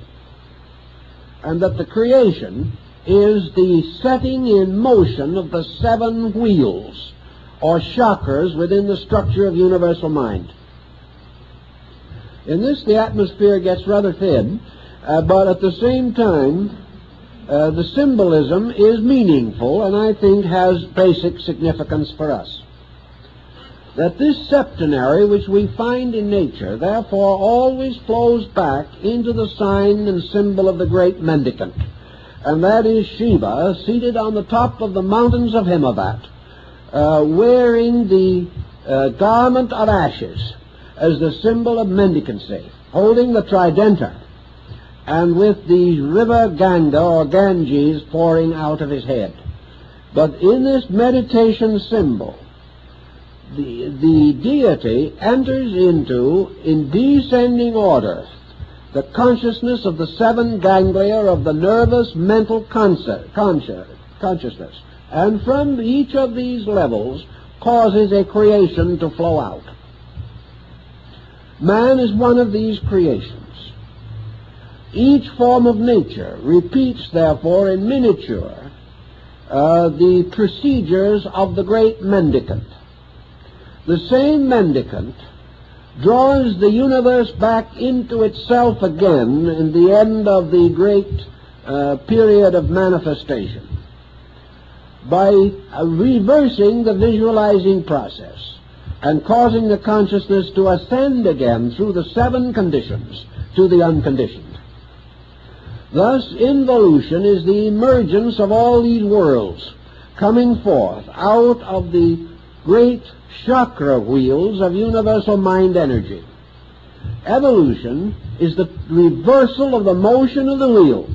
and that the creation is the setting in motion of the 7 wheels or chakras within the structure of universal mind. In this, the atmosphere gets rather thin, but at the same time, the symbolism is meaningful and I think has basic significance for us. That this septenary which we find in nature therefore always flows back into the sign and symbol of the great mendicant, and that is Shiva seated on the top of the mountains of Himavat, wearing the garment of ashes as the symbol of mendicancy, holding the tridenta, and with the river Ganga or Ganges pouring out of his head. But in this meditation symbol, the deity enters into, in descending order, the consciousness of the 7 ganglia of the nervous mental consciousness, and from each of these levels causes a creation to flow out. Man is one of these creations. Each form of nature repeats, therefore, in miniature, the procedures of the great mendicant. The same mendicant draws the universe back into itself again in the end of the great period of manifestation by reversing the visualizing process and causing the consciousness to ascend again through the 7 conditions to the unconditioned. Thus, involution is the emergence of all these worlds coming forth out of the great chakra wheels of universal mind energy. Evolution is the reversal of the motion of the wheel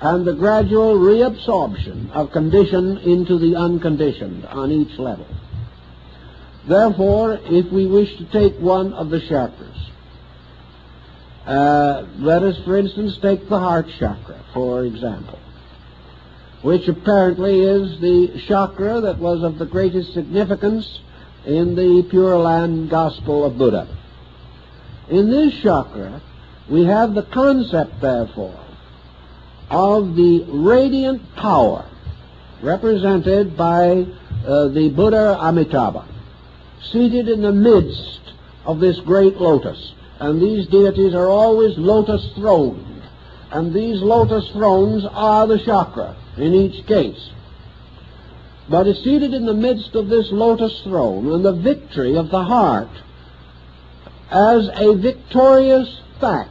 and the gradual reabsorption of condition into the unconditioned on each level. Therefore, if we wish to take one of the chakras, let us, for instance, take the heart chakra, for example, which apparently is the chakra that was of the greatest significance in the Pure Land Gospel of Buddha. In this chakra, we have the concept, therefore, of the radiant power represented by the Buddha Amitabha, seated in the midst of this great lotus. And these deities are always lotus-throned, and these lotus thrones are the chakra in each case. But is seated in the midst of this lotus throne, and the victory of the heart as a victorious fact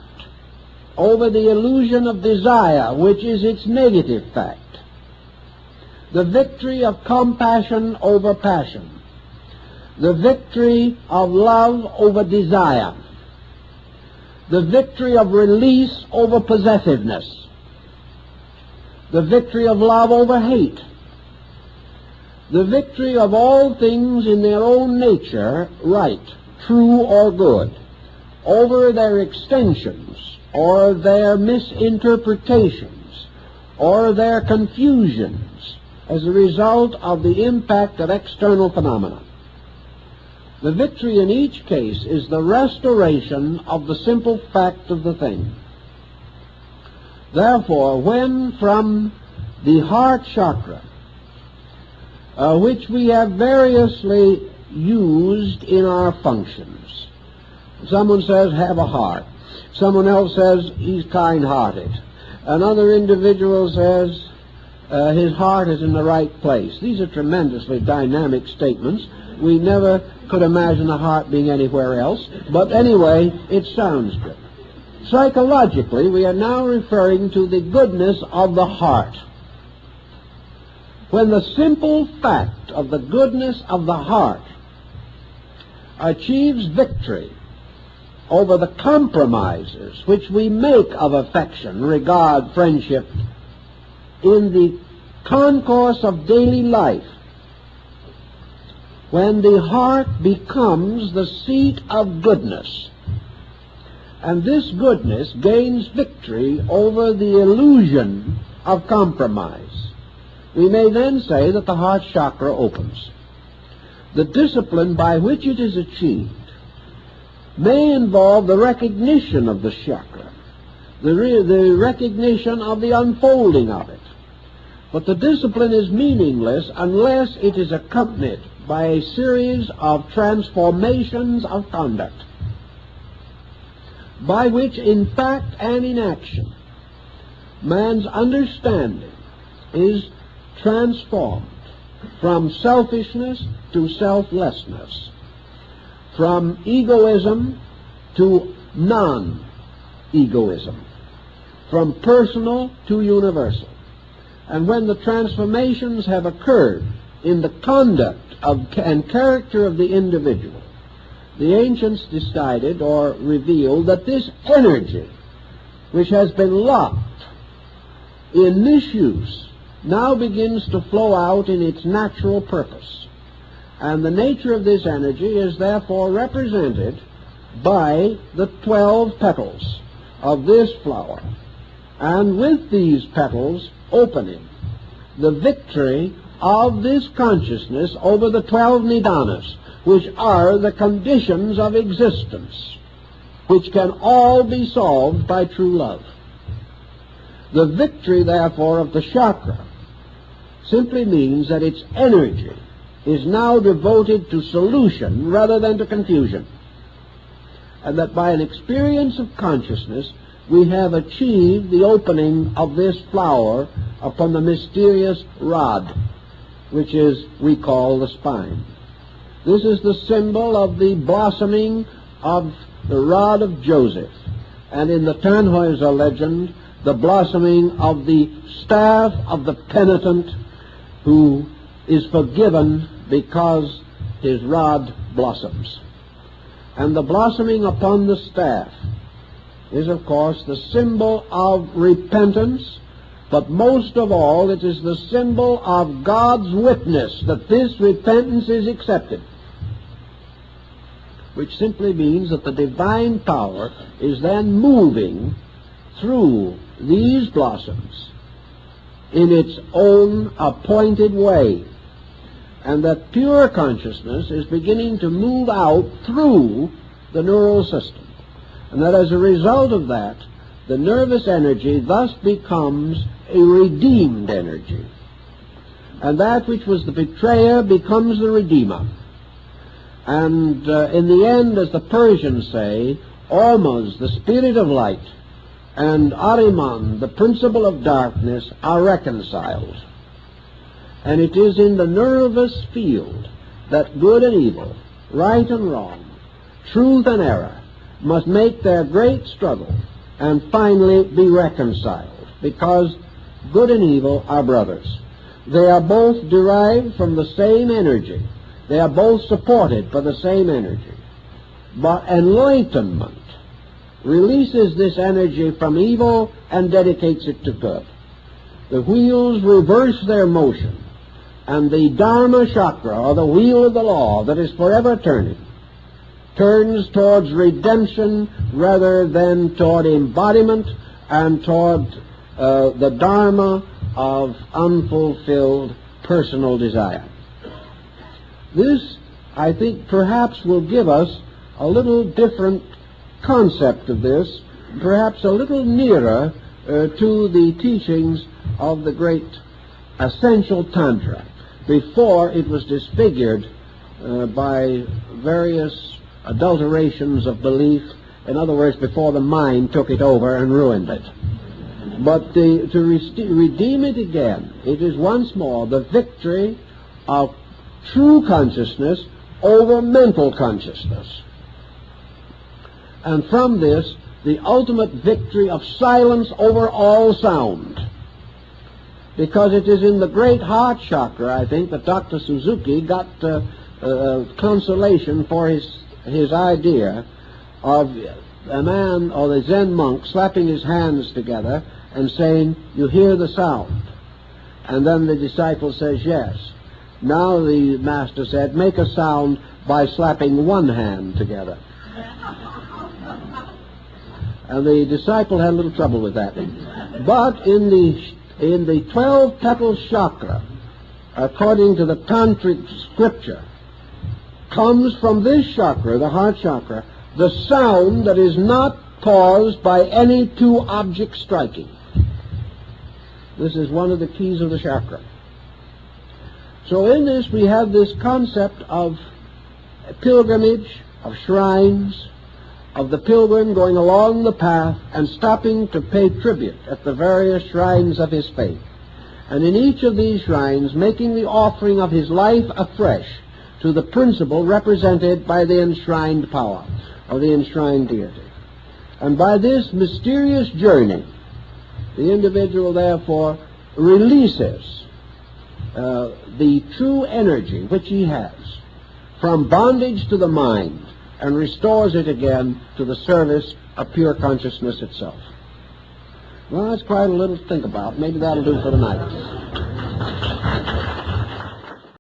over the illusion of desire, which is its negative fact. The victory of compassion over passion. The victory of love over desire. The victory of release over possessiveness. The victory of love over hate. The victory of all things in their own nature, right, true or good, over their extensions, or their misinterpretations, or their confusions, as a result of the impact of external phenomena. The victory in each case is the restoration of the simple fact of the thing. Therefore, when from the heart chakra, which we have variously used in our functions, someone says, have a heart. Someone else says, he's kind-hearted. Another individual says, his heart is in the right place. These are tremendously dynamic statements. We never could imagine a heart being anywhere else, but anyway, it sounds good. Psychologically, we are now referring to the goodness of the heart. When the simple fact of the goodness of the heart achieves victory over the compromises which we make of affection, regard, friendship, in the concourse of daily life, when the heart becomes the seat of goodness, and this goodness gains victory over the illusion of compromise, we may then say that the heart chakra opens. The discipline by which it is achieved may involve the recognition of the chakra, the recognition of the unfolding of it. But the discipline is meaningless unless it is accompanied by a series of transformations of conduct, by which, in fact and in action, man's understanding is transformed from selfishness to selflessness, from egoism to non-egoism, from personal to universal. And when the transformations have occurred in the conduct and character of the individual, the ancients decided or revealed that this energy, which has been locked in misuse, now begins to flow out in its natural purpose. And the nature of this energy is therefore represented by the 12 petals of this flower. And with these petals opening, the victory of this consciousness over the 12 nidanas, which are the conditions of existence, which can all be solved by true love. The victory, therefore, of the chakra simply means that its energy is now devoted to solution rather than to confusion, and that by an experience of consciousness we have achieved the opening of this flower upon the mysterious rod, which is, we call, the spine. This is the symbol of the blossoming of the rod of Joseph, and in the Tannhäuser legend, the blossoming of the staff of the penitent who is forgiven because his rod blossoms. And the blossoming upon the staff is, of course, the symbol of repentance, but most of all it is the symbol of God's witness that this repentance is accepted, which simply means that the divine power is then moving through these blossoms in its own appointed way, and that pure consciousness is beginning to move out through the neural system, and that as a result of that, the nervous energy thus becomes a redeemed energy, and that which was the betrayer becomes the redeemer. And in the end, as the Persians say, Ormuz, the spirit of light, and Ahriman, the principle of darkness, are reconciled. And it is in the nervous field that good and evil, right and wrong, truth and error must make their great struggle and finally be reconciled, because good and evil are brothers. They are both derived from the same energy. They are both supported by the same energy. But enlightenment releases this energy from evil and dedicates it to good. The wheels reverse their motion, and the Dharma chakra, or the wheel of the law that is forever turning, turns towards redemption rather than toward embodiment and toward the Dharma of unfulfilled personal desire. This, I think, perhaps will give us a little different concept of this, perhaps a little nearer to the teachings of the great essential Tantra, before it was disfigured by various adulterations of belief. In other words, before the mind took it over and ruined it. But to redeem it again, it is once more the victory of true consciousness over mental consciousness. And from this, the ultimate victory of silence over all sound. Because it is in the great heart chakra, I think, that Dr. Suzuki got consolation for his idea of a man or the Zen monk slapping his hands together and saying, "You hear the sound?" And then the disciple says, "Yes." Now the master said, "Make a sound by slapping one hand together." And the disciple had a little trouble with that. But in the 12 petal chakra, according to the tantric scripture, comes from this chakra, the heart chakra, the sound that is not caused by any two objects striking. This is one of the keys of the chakra. So in this we have this concept of pilgrimage, of shrines, of the pilgrim going along the path and stopping to pay tribute at the various shrines of his faith. And in each of these shrines making the offering of his life afresh to the principle represented by the enshrined power of the enshrined deity. And by this mysterious journey, the individual therefore releases the true energy which he has from bondage to the mind and restores it again to the service of pure consciousness itself. Well, that's quite a little to think about. Maybe that'll do for tonight.